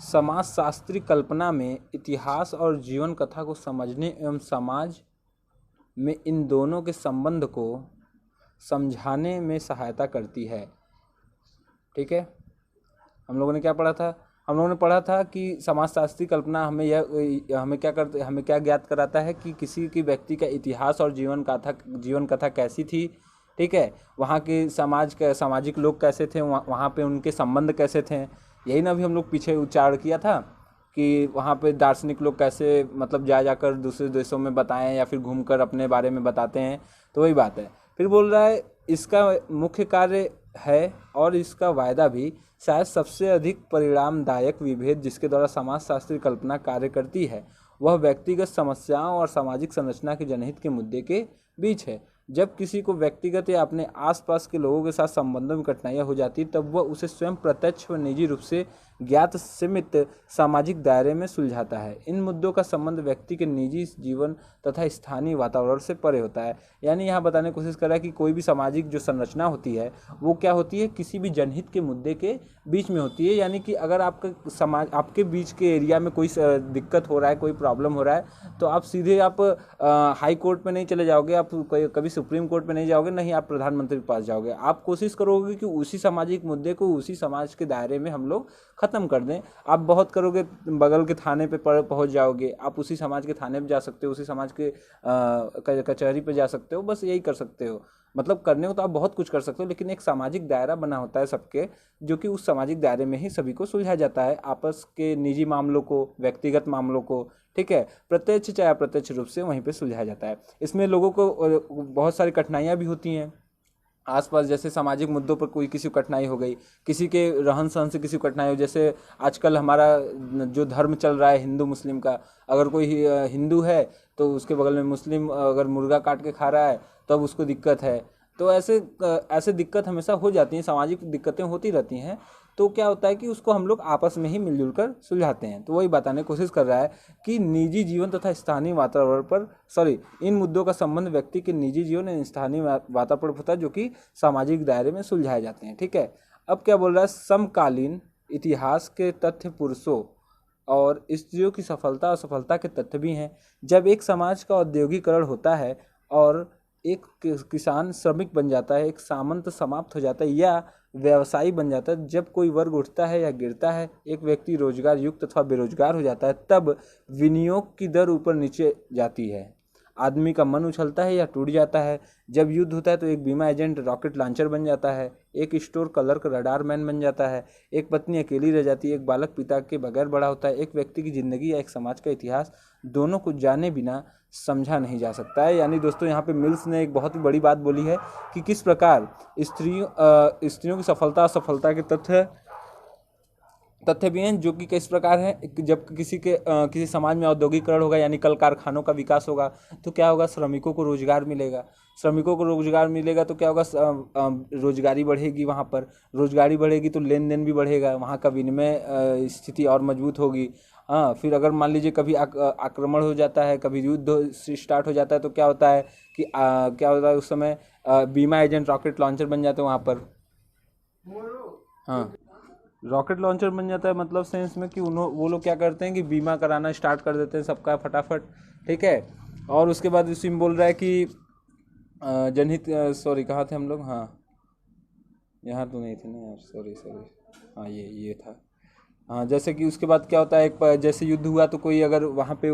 समाजशास्त्री कल्पना में इतिहास और जीवन कथा को समझने एवं समाज में इन दोनों के संबंध को समझाने में सहायता करती है। ठीक है, हम लोगों ने क्या पढ़ा था? हम लोगों ने पढ़ा था कि समाजशास्त्री कल्पना हमें क्या ज्ञात कराता है कि किसी की व्यक्ति का इतिहास और जीवन कथा कैसी थी। ठीक है, वहाँ के सामाजिक लोग कैसे थे, वहाँ पे उनके संबंध कैसे थे। यही ना अभी हम लोग पीछे उच्चारण किया था कि वहाँ पे दार्शनिक लोग कैसे मतलब जाकर दूसरे देशों में बताएं या फिर घूमकर अपने बारे में बताते हैं। तो वही बात है। फिर बोल रहा है इसका मुख्य कार्य है और इसका वायदा भी शायद सबसे अधिक परिणामदायक विभेद जिसके द्वारा समाजशास्त्री कल्पना कार्य करती है वह व्यक्तिगत समस्याओं और सामाजिक संरचना के जनहित के मुद्दे के बीच है। जब किसी को व्यक्तिगत या अपने आसपास के लोगों के साथ संबंधों में कठिनाइयाँ हो जाती तब वह उसे स्वयं प्रत्यक्ष व निजी रूप से ज्ञात सीमित सामाजिक दायरे में सुलझाता है। इन मुद्दों का संबंध व्यक्ति के निजी जीवन तथा स्थानीय वातावरण से परे होता है। यानी यहाँ बताने की कोशिश कर रहा है कि कोई भी सामाजिक जो संरचना होती है वो क्या होती है, किसी भी जनहित के मुद्दे के बीच में होती है। यानी कि अगर आपके बीच के एरिया में कोई दिक्कत हो रहा है, कोई प्रॉब्लम हो रहा है, तो आप सीधे हाई कोर्ट में नहीं चले जाओगे, आप कभी सुप्रीम कोर्ट में नहीं जाओगे, नहीं आप प्रधानमंत्री के पास जाओगे। आप कोशिश करोगे कि उसी सामाजिक मुद्दे को उसी समाज के दायरे में हम लोग खत्म कर दें। आप बहुत करोगे, बगल के थाने पे पहुंच जाओगे, आप उसी समाज के थाने पे जा सकते हो, उसी समाज के कचहरी पे जा सकते हो, बस यही कर सकते हो। मतलब करने को तो आप बहुत कुछ कर सकते हो, लेकिन एक सामाजिक दायरा बना होता है सबके, जो कि उस सामाजिक दायरे में ही सभी को सुलझाया जाता है, आपस के निजी मामलों को, व्यक्तिगत मामलों को। ठीक है, प्रत्यक्ष चाहे अप्रत्यक्ष रूप से वहीं पे सुलझाया जाता है। इसमें लोगों को बहुत सारी कठिनाइयाँ भी होती हैं आसपास, जैसे सामाजिक मुद्दों पर कोई किसी को कठिनाई हो गई, किसी के रहन सहन से किसी को कठिनाई हो, जैसे आजकल हमारा जो धर्म चल रहा है हिंदू मुस्लिम का, अगर कोई हिंदू है तो उसके बगल में मुस्लिम अगर मुर्गा काट के खा रहा है तब उसको दिक्कत है। तो ऐसे दिक्कत हमेशा हो जाती हैं, सामाजिक दिक्कतें होती रहती हैं। तो क्या होता है कि उसको हम लोग आपस में ही मिलजुल कर सुलझाते हैं। तो वही बताने की कोशिश कर रहा है कि निजी जीवन तथा स्थानीय वातावरण इन मुद्दों का संबंध व्यक्ति के निजी जीवन और स्थानीय वातावरण पर होता है, जो कि सामाजिक दायरे में सुलझाए जाते हैं। ठीक है, अब क्या बोल रहा है, समकालीन इतिहास के तथ्य पुरुषों और स्त्रियों की सफलता और असफलता के तथ्य भी हैं। जब एक समाज का औद्योगिकरण होता है और एक किसान श्रमिक बन जाता है, एक सामंत समाप्त हो जाता है या व्यवसायी बन जाता है, जब कोई वर्ग उठता है या गिरता है, एक व्यक्ति रोजगार युक्त अथवा बेरोजगार हो जाता है, तब विनियोग की दर ऊपर नीचे जाती है, आदमी का मन उछलता है या टूट जाता है। जब युद्ध होता है तो एक बीमा एजेंट रॉकेट लॉन्चर बन जाता है, एक स्टोर क्लर्क रडार मैन बन जाता है, एक पत्नी अकेली रह जाती है, एक बालक पिता के बगैर बड़ा होता है। एक व्यक्ति की जिंदगी या एक समाज का इतिहास दोनों को जाने बिना समझा नहीं जा सकता है। यानी दोस्तों यहाँ पे मिल्स ने एक बहुत ही बड़ी बात बोली है कि किस प्रकार स्त्रियों की सफलता असफलता के तथ्य भी हैं, जो कि किस प्रकार है। जब किसी समाज में औद्योगिकरण होगा यानी कल कारखानों का विकास होगा तो क्या होगा, श्रमिकों को रोजगार मिलेगा तो क्या होगा, रोजगारी बढ़ेगी, वहाँ पर रोजगारी बढ़ेगी तो लेन देन भी बढ़ेगा, वहाँ का विनिमय स्थिति और मजबूत होगी। हाँ, फिर अगर मान लीजिए कभी आक्रमण हो जाता है, कभी युद्ध स्टार्ट हो जाता है, तो क्या होता है कि क्या होता है उस समय बीमा एजेंट रॉकेट लॉन्चर बन जाते हैं वहाँ पर। हाँ, रॉकेट लॉन्चर बन जाता है मतलब सेंस में कि वो लोग क्या करते हैं कि बीमा कराना स्टार्ट कर देते हैं सबका फटाफट। ठीक है, और उसके बाद इसी में बोल रहा है कि जनहित कहाँ थे हम लोग, हाँ यहाँ तो नहीं थे ना यार, सॉरी हाँ ये था। हाँ, जैसे कि उसके बाद क्या होता है, जैसे युद्ध हुआ तो कोई अगर वहाँ पे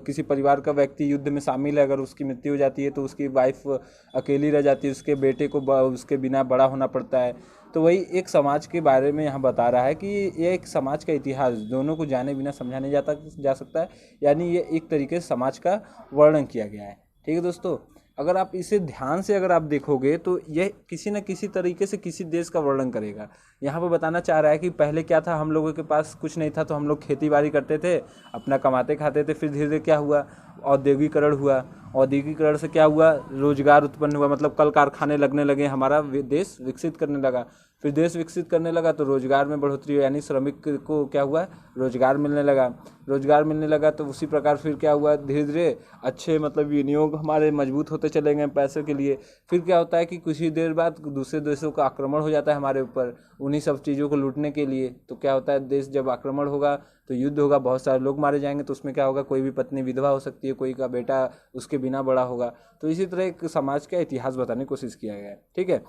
किसी परिवार का व्यक्ति युद्ध में शामिल है, अगर उसकी मृत्यु हो जाती है तो उसकी वाइफ अकेली रह जाती है, उसके बेटे को उसके बिना बड़ा होना पड़ता है। तो वही एक समाज के बारे में यहाँ बता रहा है कि ये एक समाज का इतिहास दोनों को जाने बिना समझा नहीं जा सकता है। यानी ये एक तरीके से समाज का वर्णन किया गया है। ठीक है दोस्तों, अगर आप इसे ध्यान से अगर आप देखोगे तो यह किसी न किसी तरीके से किसी देश का वर्णन करेगा। यहाँ पर बताना चाह रहा है कि पहले क्या था, हम लोगों के पास कुछ नहीं था तो हम लोग खेती बाड़ी करते थे, अपना कमाते खाते थे। फिर धीरे धीरे क्या हुआ, औद्योगिकरण हुआ, औद्योगिकरण से क्या हुआ, रोजगार उत्पन्न हुआ, मतलब कल कारखाने लगने लगे, हमारा देश विकसित करने लगा। फिर देश विकसित करने लगा तो रोजगार में बढ़ोतरी हुई, यानी श्रमिक को क्या हुआ, रोजगार मिलने लगा। रोजगार मिलने लगा तो उसी प्रकार फिर क्या हुआ, धीरे धीरे अच्छे मतलब विनियोग हमारे मजबूत होते चले गए पैसे के लिए। फिर क्या होता है कि कुछ ही देर बाद दूसरे देशों का आक्रमण हो जाता है हमारे ऊपर उन्हीं सब चीज़ों को लूटने के लिए। तो क्या होता है, देश जब आक्रमण होगा तो युद्ध होगा, बहुत सारे लोग मारे जाएंगे, तो उसमें क्या होगा, कोई भी पत्नी विधवा हो सकती है, कोई का बेटा उसके बिना बड़ा होगा। तो इसी तरह एक समाज का इतिहास बताने की कोशिश किया गया है। ठीक है,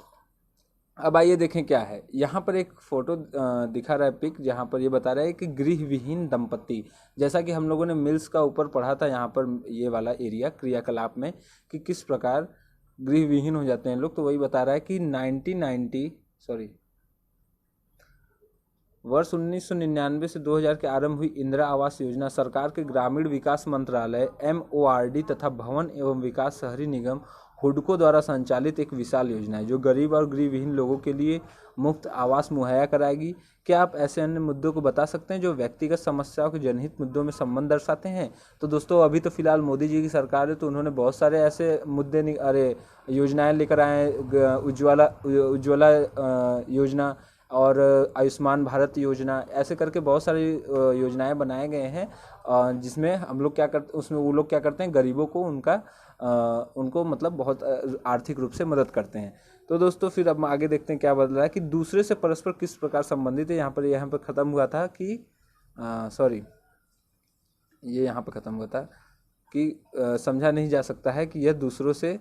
अब आइए देखें क्या है। यहाँ पर एक फोटो दिखा रहा है पिक, जहाँ पर ये बता रहा है कि गृह विहीन दंपति, जैसा कि हम लोगों ने मिल्स का ऊपर पढ़ा था यहाँ पर ये वाला एरिया क्रियाकलाप में, कि किस प्रकार गृह विहीन हो जाते हैं लोग। तो वही बता रहा है कि 1990 वर्ष 1999 से 2000 के आरंभ हुई इंदिरा आवास योजना सरकार के ग्रामीण विकास मंत्रालय MORD तथा भवन एवं विकास शहरी निगम हुडको द्वारा संचालित एक विशाल योजना है, जो गरीब और गृहविहीन लोगों के लिए मुफ्त आवास मुहैया कराएगी। क्या आप ऐसे अन्य मुद्दों को बता सकते हैं जो व्यक्तिगत समस्याओं के जनहित मुद्दों में संबंध दर्शाते हैं? तो दोस्तों अभी तो फिलहाल मोदी जी की सरकार है, तो उन्होंने बहुत सारे ऐसे मुद्दे योजनाएं लेकर आए हैं। उज्ज्वला योजना और आयुष्मान भारत योजना, ऐसे करके बहुत सारी योजनाएं बनाए गए हैं, जिसमें हम लोग क्या करते, उसमें वो लोग क्या करते हैं, गरीबों को उनको मतलब बहुत आर्थिक रूप से मदद करते हैं। तो दोस्तों फिर अब आगे देखते हैं क्या बदला है कि दूसरे से परस्पर किस प्रकार संबंधित है। यहाँ पर ख़त्म हुआ था कि ये यहाँ पर ख़त्म हुआ था कि समझा नहीं जा सकता है कि यह दूसरों से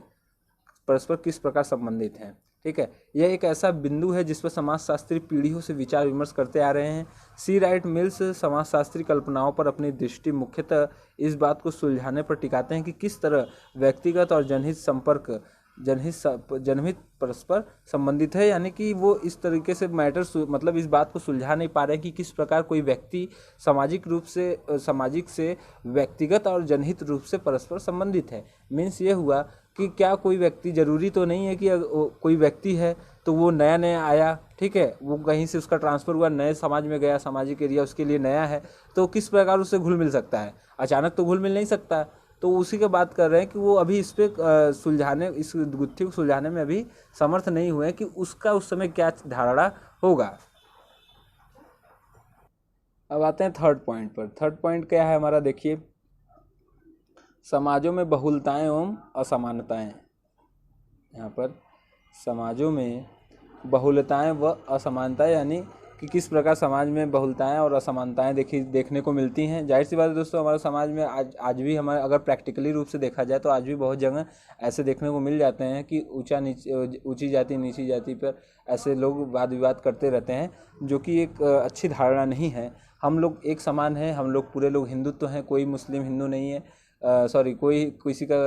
परस्पर किस प्रकार संबंधित हैं। ठीक है, यह एक ऐसा बिंदु है जिस पर समाजशास्त्री पीढ़ियों से विचार विमर्श करते आ रहे हैं। सी राइट मिल्स समाजशास्त्री कल्पनाओं पर अपनी दृष्टि मुख्यतः इस बात को सुलझाने पर टिकाते हैं कि किस तरह व्यक्तिगत और जनहित परस्पर संबंधित है। यानी कि वो इस तरीके से मतलब इस बात को सुलझा नहीं पा रहे हैं कि किस प्रकार कोई व्यक्ति सामाजिक से व्यक्तिगत और जनहित रूप से परस्पर संबंधित है। मीन्स ये हुआ कि क्या कोई व्यक्ति, जरूरी तो नहीं है कि कोई व्यक्ति है तो वो नया नया आया, ठीक है, वो कहीं से उसका ट्रांसफ़र हुआ, नए समाज में गया, सामाजिक एरिया उसके लिए नया है, तो किस प्रकार उससे घुल मिल सकता है? अचानक तो घुल मिल नहीं सकता। तो उसी की बात कर रहे हैं कि वो अभी इस गुत्थी को सुलझाने में अभी समर्थ नहीं हुए कि उसका उस समय क्या धारणा होगा। अब आते हैं थर्ड पॉइंट पर। थर्ड पॉइंट क्या है हमारा, देखिए, समाजों में बहुलताएं एवं असमानताएं। यहाँ पर समाजों में बहुलताएं व असमानताएं, यानी कि किस प्रकार समाज में बहुलताएं और असमानताएं देखने को मिलती हैं। जाहिर सी बात है दोस्तों, हमारे समाज में आज भी हमारे अगर प्रैक्टिकली रूप से देखा जाए तो आज भी बहुत जगह ऐसे देखने को मिल जाते हैं कि ऊंची जाति नीची जाति पर ऐसे लोग वाद विवाद करते रहते हैं, जो कि एक अच्छी धारणा नहीं है। हम लोग एक समान हैं, हम लोग पूरे लोग हिंदुत्व हैं, कोई मुस्लिम हिंदू नहीं है, कोई किसी का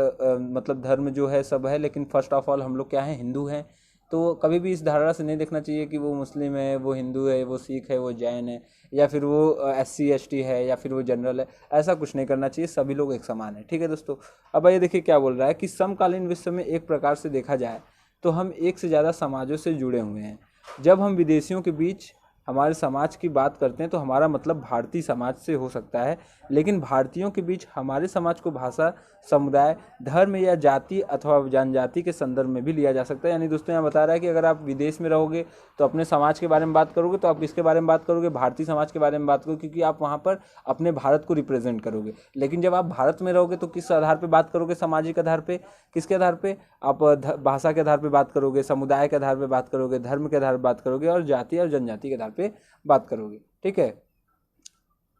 मतलब धर्म जो है सब है, लेकिन फर्स्ट ऑफ ऑल हम लोग क्या हैं, हिंदू हैं। तो कभी भी इस धारणा से नहीं देखना चाहिए कि वो मुस्लिम है, वो हिंदू है, वो सिख है, वो जैन है, या फिर वो SC ST है, या फिर वो जनरल है। ऐसा कुछ नहीं करना चाहिए, सभी लोग एक समान है। ठीक है दोस्तों, अब ये देखिए क्या बोल रहा है कि समकालीन विश्व में एक प्रकार से देखा जाए तो हम एक से ज़्यादा समाजों से जुड़े हुए हैं। जब हम विदेशियों के बीच हमारे समाज की बात करते हैं तो हमारा मतलब भारतीय समाज से हो सकता है, लेकिन भारतीयों के बीच हमारे समाज को भाषा, समुदाय, धर्म या जाति अथवा जनजाति के संदर्भ में भी लिया जा सकता है। यानी दोस्तों यहाँ बता रहा है कि अगर आप विदेश में रहोगे तो अपने समाज के बारे में बात करोगे तो आप किसके बारे में बात करोगे, भारतीय समाज के बारे में बात करोगे, क्योंकि आप वहाँ पर अपने भारत को रिप्रेजेंट करोगे। लेकिन जब आप भारत में रहोगे तो किस आधार पर बात करोगे, सामाजिक आधार पर, किसके आधार पर, आप भाषा के आधार पर बात करोगे, समुदाय के आधार पर बात करोगे, धर्म के आधार पर बात करोगे, और जाति और जनजाति के आधार पर बात करोगे। ठीक है,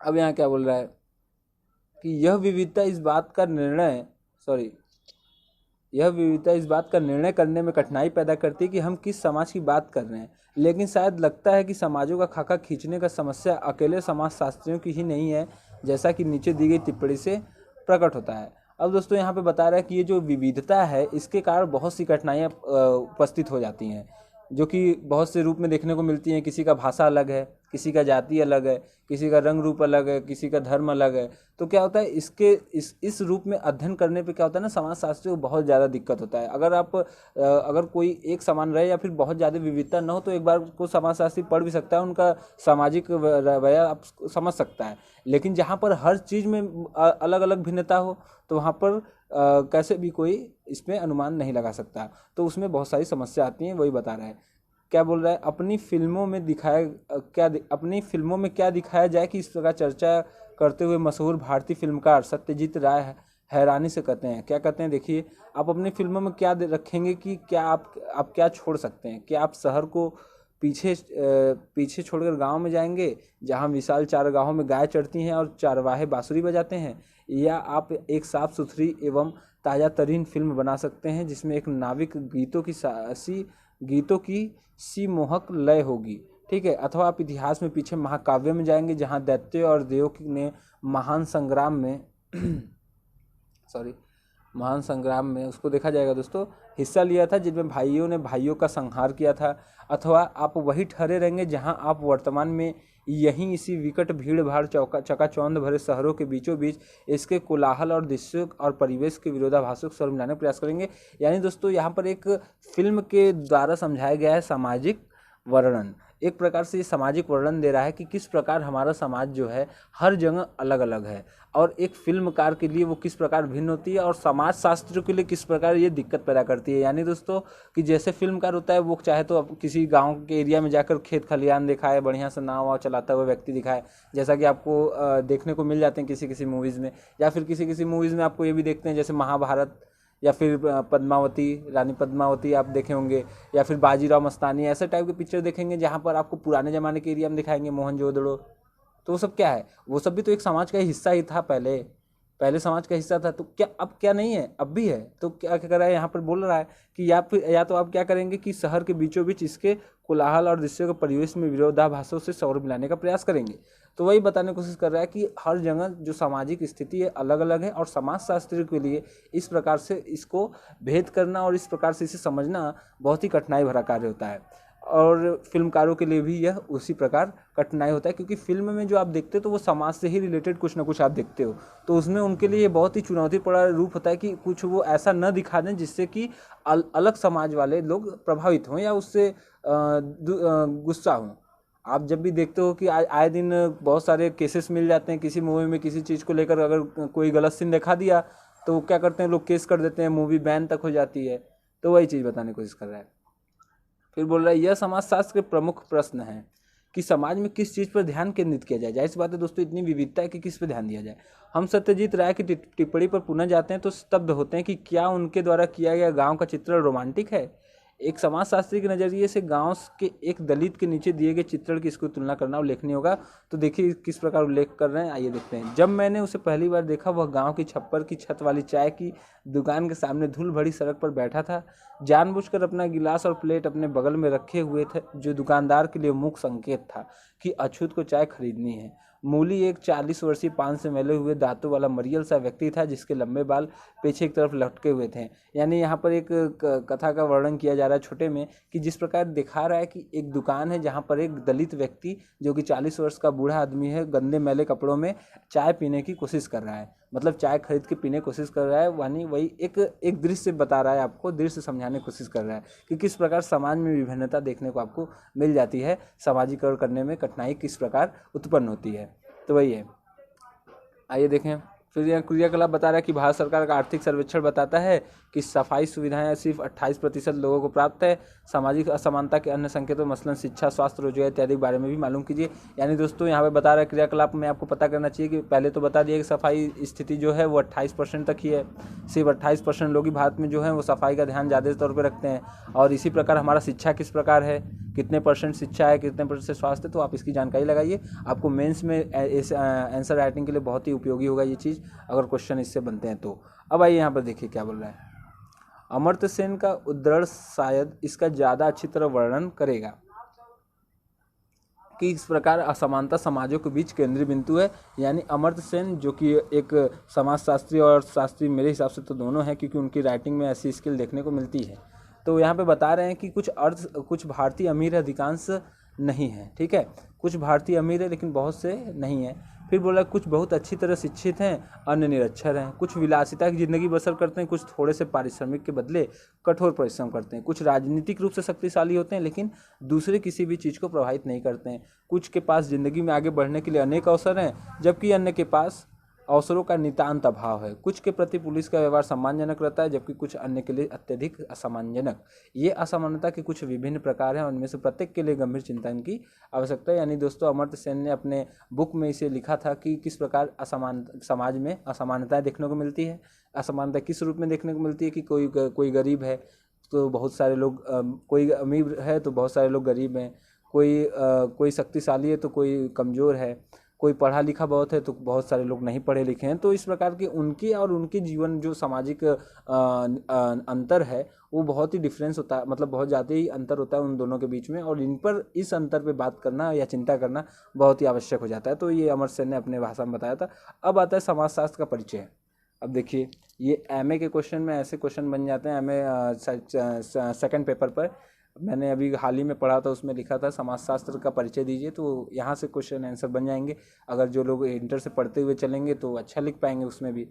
अब यहाँ क्या बोल रहा है कि यह विविधता इस बात का निर्णय करने में कठिनाई पैदा करती है कि हम किस समाज की बात कर रहे हैं। लेकिन शायद लगता है कि समाजों का खाका खींचने का समस्या अकेले समाजशास्त्रियों की ही नहीं है, जैसा कि नीचे दी गई टिप्पणी से प्रकट होता है। अब दोस्तों यहाँ पे बता रहा है कि ये जो विविधता है, इसके कारण बहुत सी कठिनाइयाँ उपस्थित हो जाती हैं, जो कि बहुत से रूप में देखने को मिलती हैं। किसी का भाषा अलग है, किसी का जाति अलग है, किसी का रंग रूप अलग है, किसी का धर्म अलग है। तो क्या होता है, इस रूप में अध्ययन करने पे क्या होता है ना, समाजशास्त्री को बहुत ज़्यादा दिक्कत होता है। अगर कोई एक समान रहे या फिर बहुत ज़्यादा विविधता न हो तो एक बार को समाजशास्त्री पढ़ भी सकता है, उनका सामाजिक रवैया आप समझ सकता है। लेकिन जहाँ पर हर चीज़ में अलग अलग भिन्नता हो तो वहाँ पर कैसे भी कोई इसमें अनुमान नहीं लगा सकता, तो उसमें बहुत सारी समस्या आती हैं, वही बता रहा है। क्या बोल रहा है, अपनी फिल्मों में अपनी फिल्मों में क्या दिखाया जाए कि इस प्रकार चर्चा करते हुए मशहूर भारतीय फिल्मकार सत्यजीत राय हैरानी से कहते हैं। क्या कहते हैं, देखिए, आप अपनी फिल्मों में क्या रखेंगे कि क्या आप क्या छोड़ सकते हैं? क्या आप शहर को पीछे छोड़कर गांव में जाएंगे जहां विशाल चारागाहों में गाय चढ़ती हैं और चारवाहे बांसुरी बजाते हैं, या आप एक साफ सुथरी एवं ताज़ा तरीन फिल्म बना सकते हैं जिसमें एक नाविक गीतों की सी मोहक लय होगी, ठीक है? अथवा आप इतिहास में पीछे महाकाव्य में जाएंगे जहां दैत्यों और देवों ने महान संग्राम में महान संग्राम में उसको देखा जाएगा दोस्तों, हिस्सा लिया था, जिनमें भाइयों ने भाइयों का संहार किया था। अथवा आप वही ठहरे रहेंगे जहां आप वर्तमान में यहीं इसी विकट भीड़ भाड़ चकाचौंध भरे शहरों के बीचों बीच इसके कोलाहल और दृश्यों और परिवेश के विरोधाभासों को स्वर मिलाने का प्रयास करेंगे। यानी दोस्तों यहाँ पर एक फिल्म के द्वारा समझाया गया है सामाजिक वर्णन, एक प्रकार से ये सामाजिक वर्णन दे रहा है कि किस प्रकार हमारा समाज जो है हर जगह अलग अलग है, और एक फिल्मकार के लिए वो किस प्रकार भिन्न होती है, और समाज शास्त्र के लिए किस प्रकार ये दिक्कत पैदा करती है। यानी दोस्तों कि जैसे फिल्मकार होता है वो चाहे तो किसी गांव के एरिया में जाकर खेत खलिहान दिखाए, बढ़िया से नाव वाव चलाता हुआ व्यक्ति दिखाए, जैसा कि आपको देखने को मिल जाते हैं किसी किसी मूवीज़ में, या फिर किसी किसी मूवीज़ में आपको ये भी देखते हैं, जैसे महाभारत या फिर पद्मावती, रानी पद्मावती आप देखे होंगे, या फिर बाजीराव मस्तानी, ऐसे टाइप के पिक्चर देखेंगे जहाँ पर आपको पुराने ज़माने के एरिया में दिखाएंगे, मोहनजोदड़ो। तो वो सब क्या है, वो सब भी तो एक समाज का हिस्सा ही था, पहले समाज का हिस्सा था। तो क्या अब क्या नहीं है, अब भी है। तो क्या कर रहा है यहाँ पर, बोल रहा है कि या तो आप क्या करेंगे कि शहर के बीचों बीच इसके कोलाहल और दृश्यों के परिवेश में विरोधाभासों से सौर मिलाने का प्रयास करेंगे। तो वही बताने की कोशिश कर रहा है कि हर जगह जो सामाजिक स्थिति है अलग अलग है, और समाजशास्त्री के लिए इस प्रकार से इसको भेद करना और इस प्रकार से इसे समझना बहुत ही कठिनाई भरा कार्य होता है, और फिल्मकारों के लिए भी यह उसी प्रकार कठिनाई होता है, क्योंकि फिल्म में जो आप देखते हो तो वो समाज से ही रिलेटेड कुछ ना कुछ आप देखते हो, तो उसमें उनके लिए ये बहुत ही चुनौतीपूर्ण रूप होता है कि कुछ वो ऐसा न दिखा दें जिससे कि अलग समाज वाले लोग प्रभावित हों या उससे गुस्सा हों। आप जब भी देखते हो कि आए दिन बहुत सारे केसेस मिल जाते हैं किसी मूवी में, किसी चीज़ को लेकर अगर कोई गलत सीन दिखा दिया तो क्या करते हैं लोग, केस कर देते हैं, मूवी बैन तक हो जाती है। तो वही चीज़ बताने की कोशिश कर रहा है। फिर बोल रहा है यह समाजशास्त्र के प्रमुख प्रश्न है कि समाज में किस चीज़ पर ध्यान केंद्रित किया जाए। जाहिर सी बात है दोस्तों, इतनी विविधता है कि किस पर ध्यान दिया जाए। हम सत्यजीत राय की टिप्पणी पर पुनः जाते हैं तो स्तब्ध होते हैं कि क्या उनके द्वारा किया गया गांव का चित्रण रोमांटिक है। एक समाजशास्त्री के नज़रिए से गांव के एक दलित के नीचे दिए गए चित्रण की इसको तुलना करना उल्लेखनीय होगा। तो देखिए किस प्रकार उल्लेख कर रहे हैं, आइए देखते हैं। जब मैंने उसे पहली बार देखा वह गांव की छप्पर की छत वाली चाय की दुकान के सामने धूल भरी सड़क पर बैठा था, जानबूझकर अपना गिलास और प्लेट अपने बगल में रखे हुए थे, जो दुकानदार के लिए मुख्य संकेत था कि अछूत को चाय खरीदनी है। मूली एक 40 वर्षीय पान से मैले हुए दांतों वाला मरियल सा व्यक्ति था जिसके लंबे बाल पीछे की तरफ लटके हुए थे। यानी यहाँ पर एक कथा का वर्णन किया जा रहा है छोटे में, कि जिस प्रकार दिखा रहा है कि एक दुकान है जहाँ पर एक दलित व्यक्ति जो कि 40 वर्ष का बूढ़ा आदमी है, गंदे मैले कपड़ों में चाय पीने की कोशिश कर रहा है, मतलब चाय खरीद के पीने की कोशिश कर रहा है। यानी वही एक दृश्य बता रहा है, आपको दृश्य समझाने की कोशिश कर रहा है कि किस प्रकार समाज में विभिन्नता देखने को आपको मिल जाती है, सामाजिकरण करने में कठिनाई किस प्रकार उत्पन्न होती है। तो वही है, आइए देखें। फिर यह क्रियाकलाप बता रहा है कि भारत सरकार का आर्थिक सर्वेक्षण बताता है कि सफाई सुविधाएं सिर्फ 28% लोगों को प्राप्त है। सामाजिक असमानता के अन्य संकेतों मसलन शिक्षा, स्वास्थ्य, रोजगार इत्यादि के बारे में भी मालूम कीजिए। यानी दोस्तों यहाँ पे बता रहा है क्रियाकलाप में आपको पता करना चाहिए कि पहले तो बता दिया कि सफाई स्थिति जो है वो 28% तक ही है। सिर्फ 28% लोग ही भारत में जो है वो सफाई का ध्यान ज़्यादा तौर पर रखते हैं। और इसी प्रकार हमारा शिक्षा किस प्रकार है, कितने % शिक्षा है, कितने % स्वास्थ्य, तो आप इसकी जानकारी लगाइए। आपको मेंस में आंसर राइटिंग के लिए बहुत ही उपयोगी होगा ये चीज़, अगर क्वेश्चन इससे बनते हैं तो। अब आइए यहाँ पर देखिए क्या बोल रहा है। अमर्त्य सेन का उद्धरण शायद इसका ज़्यादा अच्छी तरह वर्णन करेगा कि इस प्रकार असमानता समाजों के बीच केंद्रीय बिंदु है। यानी अमर्त्य सेन जो कि एक समाजशास्त्री और शास्त्री मेरे हिसाब से तो दोनों हैं, क्योंकि उनकी राइटिंग में ऐसी स्किल देखने को मिलती है। तो यहाँ पे बता रहे हैं कि कुछ भारतीय अमीर अधिकांश नहीं है, ठीक है, कुछ भारतीय अमीर है लेकिन बहुत से नहीं है। फिर बोला कुछ बहुत अच्छी तरह शिक्षित हैं, अन्य निरक्षर हैं, कुछ विलासिता की ज़िंदगी बसर करते हैं, कुछ थोड़े से पारिश्रमिक के बदले कठोर परिश्रम करते हैं, कुछ राजनीतिक रूप से शक्तिशाली होते हैं लेकिन दूसरे किसी भी चीज़ को प्रभावित नहीं करते हैं, कुछ के पास ज़िंदगी में आगे बढ़ने के लिए अनेक अवसर हैं, जबकि अन्य के पास अवसरों का नितांत अभाव है। कुछ के प्रति पुलिस का व्यवहार सम्मानजनक रहता है, जबकि कुछ अन्य के लिए अत्यधिक असम्मानजनक। ये असमानता के कुछ विभिन्न प्रकार हैं, उनमें से प्रत्येक के लिए गंभीर चिंतन की आवश्यकता है। यानी दोस्तों अमर्त्य सेन ने अपने बुक में इसे लिखा था कि किस प्रकार समाज में असमानताएं देखने को मिलती है। असमानता किस रूप में देखने को मिलती है कि कोई गरीब है तो बहुत सारे लोग, कोई अमीर है तो बहुत सारे लोग गरीब हैं, कोई शक्तिशाली है तो कोई कमज़ोर है, कोई पढ़ा लिखा बहुत है तो बहुत सारे लोग नहीं पढ़े लिखे हैं। तो इस प्रकार की उनकी और उनके जीवन जो सामाजिक अंतर है वो बहुत ही डिफरेंस होता है, मतलब बहुत ज़्यादा ही अंतर होता है उन दोनों के बीच में, और इन पर इस अंतर पे बात करना या चिंता करना बहुत ही आवश्यक हो जाता है। तो ये अमर्त्य सेन ने अपने भाषण में बताया था। अब आता है समाजशास्त्र का परिचय। अब देखिए ये एमए के क्वेश्चन में ऐसे क्वेश्चन बन जाते हैं। एमए सेकंड पेपर पर मैंने अभी हाल ही में पढ़ा था, उसमें लिखा था समाजशास्त्र का परिचय दीजिए, तो यहाँ से क्वेश्चन आंसर बन जाएंगे। अगर जो लोग इंटर से पढ़ते हुए चलेंगे तो अच्छा लिख पाएंगे उसमें भी।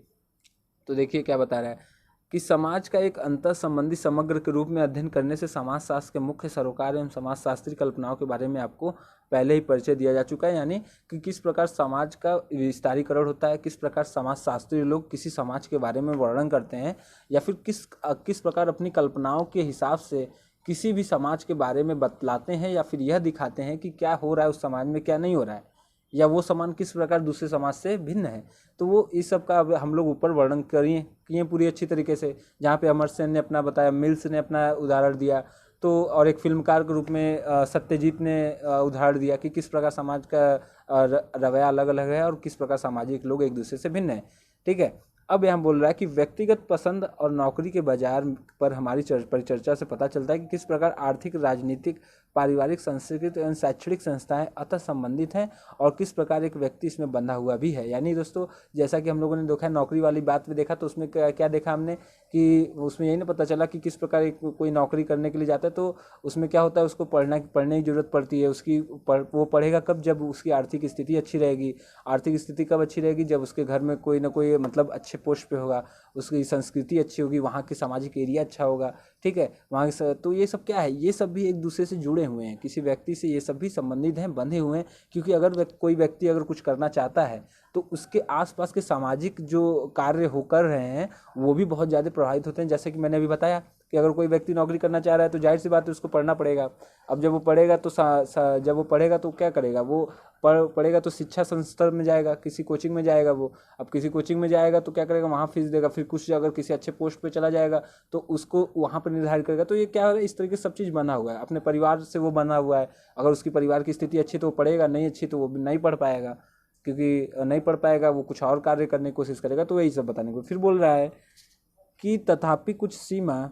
तो देखिए क्या बता रहा है कि समाज का एक अंतर संबंधी समग्र के रूप में अध्ययन करने से समाजशास्त्र के मुख्य सरोकार एवं समाजशास्त्री कल्पनाओं के बारे में आपको पहले ही परिचय दिया जा चुका है। यानी कि किस प्रकार समाज का विस्तारीकरण होता है, किस प्रकार समाजशास्त्री लोग किसी समाज के बारे में वर्णन करते हैं, या फिर किस प्रकार अपनी कल्पनाओं के हिसाब से किसी भी समाज के बारे में बतलाते हैं, या फिर यह दिखाते हैं कि क्या हो रहा है उस समाज में, क्या नहीं हो रहा है, या वो समाज किस प्रकार दूसरे समाज से भिन्न है। तो वो इस सब का अब हम लोग ऊपर वर्णन किए पूरी अच्छी तरीके से, जहाँ पे अमर्त्य सेन ने अपना बताया, मिल्स ने अपना उदाहरण दिया, तो और एक फिल्मकार के रूप में सत्यजीत ने उदाहरण दिया कि किस प्रकार समाज का रवैया अलग अलग है और किस प्रकार सामाजिक लोग एक दूसरे से भिन्न है। ठीक है। अब यहाँ बोल रहा है कि व्यक्तिगत पसंद और नौकरी के बाजार पर हमारी परिचर्चा से पता चलता है कि किस प्रकार आर्थिक, राजनीतिक, पारिवारिक, सांस्कृतिक एवं शैक्षणिक संस्थाएं अतः संबंधित हैं और किस प्रकार एक व्यक्ति इसमें बंधा हुआ भी है। यानी दोस्तों जैसा कि हम लोगों ने देखा है नौकरी वाली बात में देखा, तो उसमें क्या देखा हमने कि उसमें यही ना पता चला कि किस प्रकार कोई नौकरी करने के लिए जाता है तो उसमें क्या होता है, उसको पढ़ने की जरूरत पड़ती है। वो पढ़ेगा कब, जब उसकी आर्थिक स्थिति अच्छी रहेगी। आर्थिक स्थिति कब अच्छी रहेगी, जब उसके घर में कोई ना कोई मतलब अच्छे पोस्ट पे होगा, उसकी संस्कृति अच्छी होगी, वहाँ की सामाजिक एरिया अच्छा होगा। ठीक है, वहाँ तो ये सब क्या है, ये सब भी एक दूसरे से जुड़े हुए हैं, किसी व्यक्ति से ये सब भी संबंधित हैं, बंधे हुए हैं। क्योंकि अगर कोई व्यक्ति अगर कुछ करना चाहता है तो उसके आसपास के सामाजिक जो कार्य हो कर रहे हैं वो भी बहुत ज़्यादा प्रभावित होते हैं। जैसे कि मैंने अभी बताया कि अगर कोई व्यक्ति नौकरी करना चाह रहा है तो जाहिर सी बात है उसको पढ़ना पड़ेगा। अब जब वो पढ़ेगा तो जब वो पढ़ेगा तो क्या करेगा, वो पढ़ेगा तो शिक्षा संस्थान में जाएगा, किसी कोचिंग में जाएगा वो। अब किसी कोचिंग में जाएगा तो क्या करेगा, वहाँ फीस देगा, फिर कुछ अगर किसी अच्छे पोस्ट पे चला जाएगा तो उसको वहाँ पर निर्धारित करेगा। तो ये क्या है, इस तरीके से सब चीज़ बना हुआ है, अपने परिवार से वो बना हुआ है। अगर उसकी परिवार की स्थिति अच्छी तो वो पढ़ेगा, नहीं अच्छी तो वो नहीं पढ़ पाएगा, क्योंकि नहीं पढ़ पाएगा वो कुछ और कार्य करने की कोशिश करेगा। तो यही सब बताने को फिर बोल रहा है कि तथापि कुछ सीमा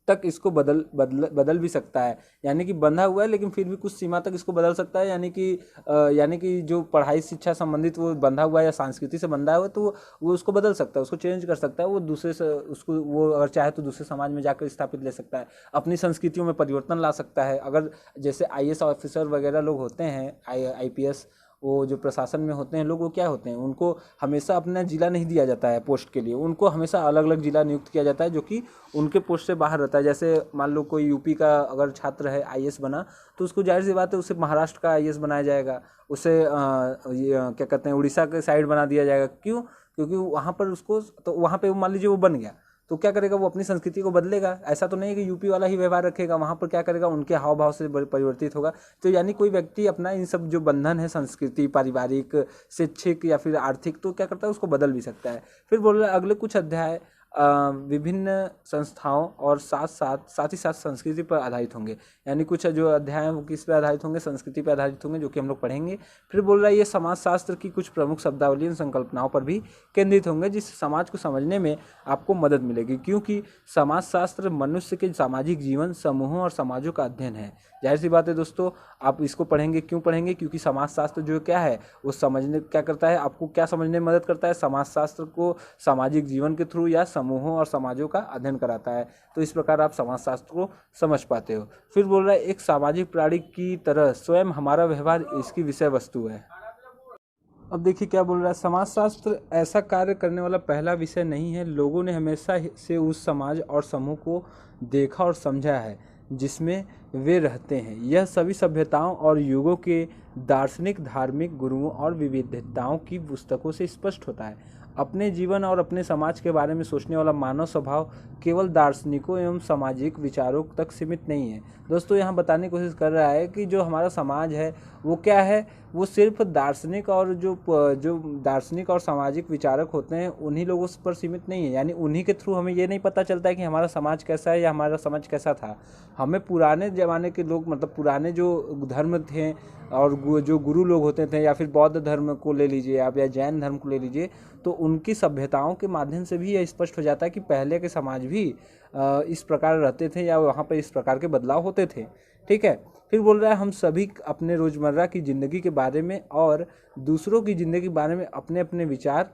तक इसको बदल भी सकता है। यानी कि बंधा हुआ है लेकिन फिर भी कुछ सीमा तक इसको बदल सकता है। यानी कि जो पढ़ाई शिक्षा संबंधित वो बंधा हुआ है या संस्कृति से बंधा हुआ है तो वो उसको बदल सकता है, उसको चेंज कर सकता है। वो दूसरे से उसको वो अगर चाहे तो दूसरे समाज में जाकर स्थापित ले सकता है, अपनी संस्कृतियों में परिवर्तन ला सकता है। अगर जैसे IAS ऑफिसर वगैरह लोग होते हैं, IPS, वो जो प्रशासन में होते हैं लोग, वो क्या होते हैं, उनको हमेशा अपना जिला नहीं दिया जाता है पोस्ट के लिए, उनको हमेशा अलग अलग जिला नियुक्त किया जाता है जो कि उनके पोस्ट से बाहर रहता है। जैसे मान लो कोई यूपी का अगर छात्र है IAS बना तो उसको जाहिर सी बात है उसे महाराष्ट्र का IAS बनाया जाएगा, उसे क्या कहते हैं उड़ीसा के साइड बना दिया जाएगा। क्यों? क्योंकि वहाँ पर उसको तो वहाँ पर मान लीजिए वो बन गया तो क्या करेगा, वो अपनी संस्कृति को बदलेगा। ऐसा तो नहीं है कि यूपी वाला ही व्यवहार रखेगा, वहाँ पर क्या करेगा, उनके हाव भाव से परिवर्तित होगा। तो यानी कोई व्यक्ति अपना इन सब जो बंधन है संस्कृति, पारिवारिक, शैक्षिक या फिर आर्थिक, तो क्या करता है उसको बदल भी सकता है। फिर बोल रहा है अगले कुछ अध्याय विभिन्न संस्थाओं और साथ ही साथ संस्कृति पर आधारित होंगे। यानी कुछ जो अध्याय हैं वो किस पे आधारित होंगे, संस्कृति पर आधारित होंगे, जो कि हम लोग पढ़ेंगे। फिर बोल रहा है ये समाजशास्त्र की कुछ प्रमुख शब्दावली संकल्पनाओं पर भी केंद्रित होंगे जिससे समाज को समझने में आपको मदद मिलेगी। क्योंकि समाजशास्त्र मनुष्य के सामाजिक जीवन, समूहों और समाजों का अध्ययन है। जाहिर सी बात है दोस्तों, आप इसको पढ़ेंगे, क्यों पढ़ेंगे, क्योंकि समाजशास्त्र जो क्या है वो समझने क्या करता है, आपको क्या समझने में मदद करता है, समाजशास्त्र को सामाजिक जीवन के थ्रू या समूहों और समाजों का अध्ययन कराता है। तो इस प्रकार आप समाजशास्त्र को समझ पाते हो। फिर बोल रहा है एक सामाजिक प्राणी की तरह स्वयं हमारा व्यवहार इसकी विषय वस्तु है। अब देखिए क्या बोल रहा है, समाजशास्त्र ऐसा कार्य करने वाला पहला विषय नहीं है। लोगों ने हमेशा से उस समाज और समूह को देखा और समझा है जिसमें वे रहते हैं। यह सभी सभ्यताओं और युगों के दार्शनिक, धार्मिक गुरुओं और विविधताओं की पुस्तकों से स्पष्ट होता है। अपने जीवन और अपने समाज के बारे में सोचने वाला मानव स्वभाव केवल दार्शनिकों एवं सामाजिक विचारों तक सीमित नहीं है। दोस्तों यहाँ बताने की कोशिश कर रहा है कि जो हमारा समाज है वो क्या है, वो सिर्फ दार्शनिक और जो दार्शनिक और सामाजिक विचारक होते हैं उन्हीं लोगों पर सीमित नहीं है। यानी उन्हीं के थ्रू हमें ये नहीं पता चलता है कि हमारा समाज कैसा है या हमारा समाज कैसा था। हमें पुराने ज़माने के लोग, मतलब पुराने जो धर्म थे और जो गुरु लोग होते थे, या फिर बौद्ध धर्म को ले लीजिए आप, या जैन धर्म को ले लीजिए, तो उनकी सभ्यताओं के माध्यम से भी यह स्पष्ट हो जाता है कि पहले के समाज भी इस प्रकार रहते थे या वहाँ पर इस प्रकार के बदलाव होते थे। ठीक है। फिर बोल रहा है हम सभी अपने रोज़मर्रा की ज़िंदगी के बारे में और दूसरों की ज़िंदगी के बारे में अपने अपने विचार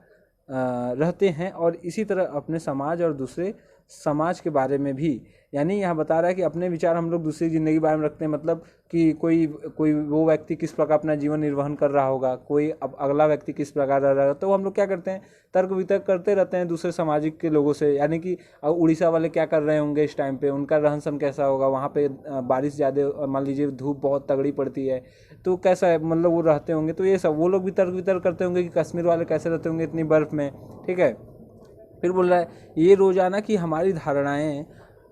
रहते हैं, और इसी तरह अपने समाज और दूसरे समाज के बारे में भी। यानी यहाँ बता रहा है कि अपने विचार हम लोग दूसरी ज़िंदगी के बारे में रखते हैं, मतलब कि कोई कोई वो व्यक्ति किस प्रकार अपना जीवन निर्वहन कर रहा होगा, कोई अब अगला व्यक्ति किस प्रकार रह रहा होगा, तो हम लोग क्या करते हैं, तर्क वितर्क करते रहते हैं दूसरे सामाजिक के लोगों से। यानी कि उड़ीसा वाले क्या कर रहे होंगे इस टाइम पे, उनका रहन सहन कैसा होगा, वहाँ पे बारिश ज़्यादा, मान लीजिए धूप बहुत तगड़ी पड़ती है तो कैसा है, मतलब वो रहते होंगे, तो ये सब वो लोग भी तर्क वितर्क करते होंगे कि कश्मीर वाले कैसे रहते होंगे इतनी बर्फ़ में। ठीक है। फिर बोल रहा है ये रोजाना की हमारी धारणाएं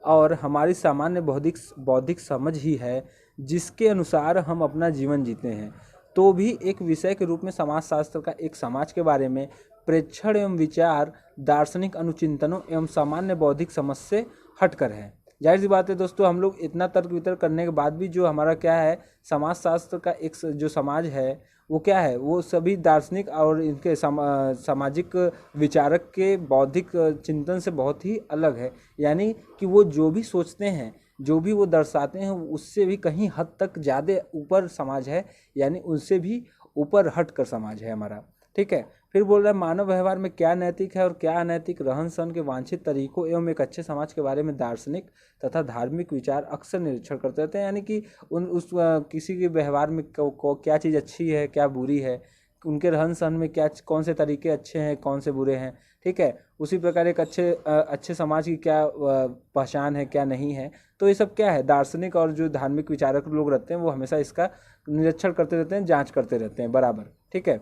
और हमारी सामान्य बौद्धिक बौद्धिक समझ ही है जिसके अनुसार हम अपना जीवन जीते हैं। तो भी एक विषय के रूप में समाजशास्त्र का एक समाज के बारे में प्रेक्षण एवं विचार दार्शनिक अनुचिंतनों एवं सामान्य बौद्धिक समझ से हटकर है। जाहिर सी बात है दोस्तों, हम लोग इतना तर्क वितर्क करने के बाद भी जो हमारा क्या है, समाजशास्त्र का एक जो समाज है वो क्या है, वो सभी दार्शनिक और इनके सामाजिक विचारक के बौद्धिक चिंतन से बहुत ही अलग है। यानी कि वो जो भी सोचते हैं, जो भी वो दर्शाते हैं, उससे भी कहीं हद तक ज़्यादा ऊपर समाज है, यानी उनसे भी ऊपर हट कर समाज है हमारा। ठीक है। फिर बोल रहा है मानव व्यवहार में क्या नैतिक है और क्या अनैतिक, रहन सहन के वांछित तरीकों एवं एक अच्छे समाज के बारे में दार्शनिक तथा धार्मिक विचार अक्सर निरीक्षण करते रहते हैं। यानी कि किसी के व्यवहार में क्या चीज़ अच्छी है, क्या बुरी है, उनके रहन सहन में क्या कौन से तरीके अच्छे हैं, कौन से बुरे हैं। ठीक है। उसी प्रकार एक अच्छे समाज की क्या पहचान है, क्या नहीं है। तो ये सब क्या है, दार्शनिक और जो धार्मिक विचारक लोग रहते हैं वो हमेशा इसका निरीक्षण करते रहते हैं, जांच करते रहते हैं बराबर। ठीक है।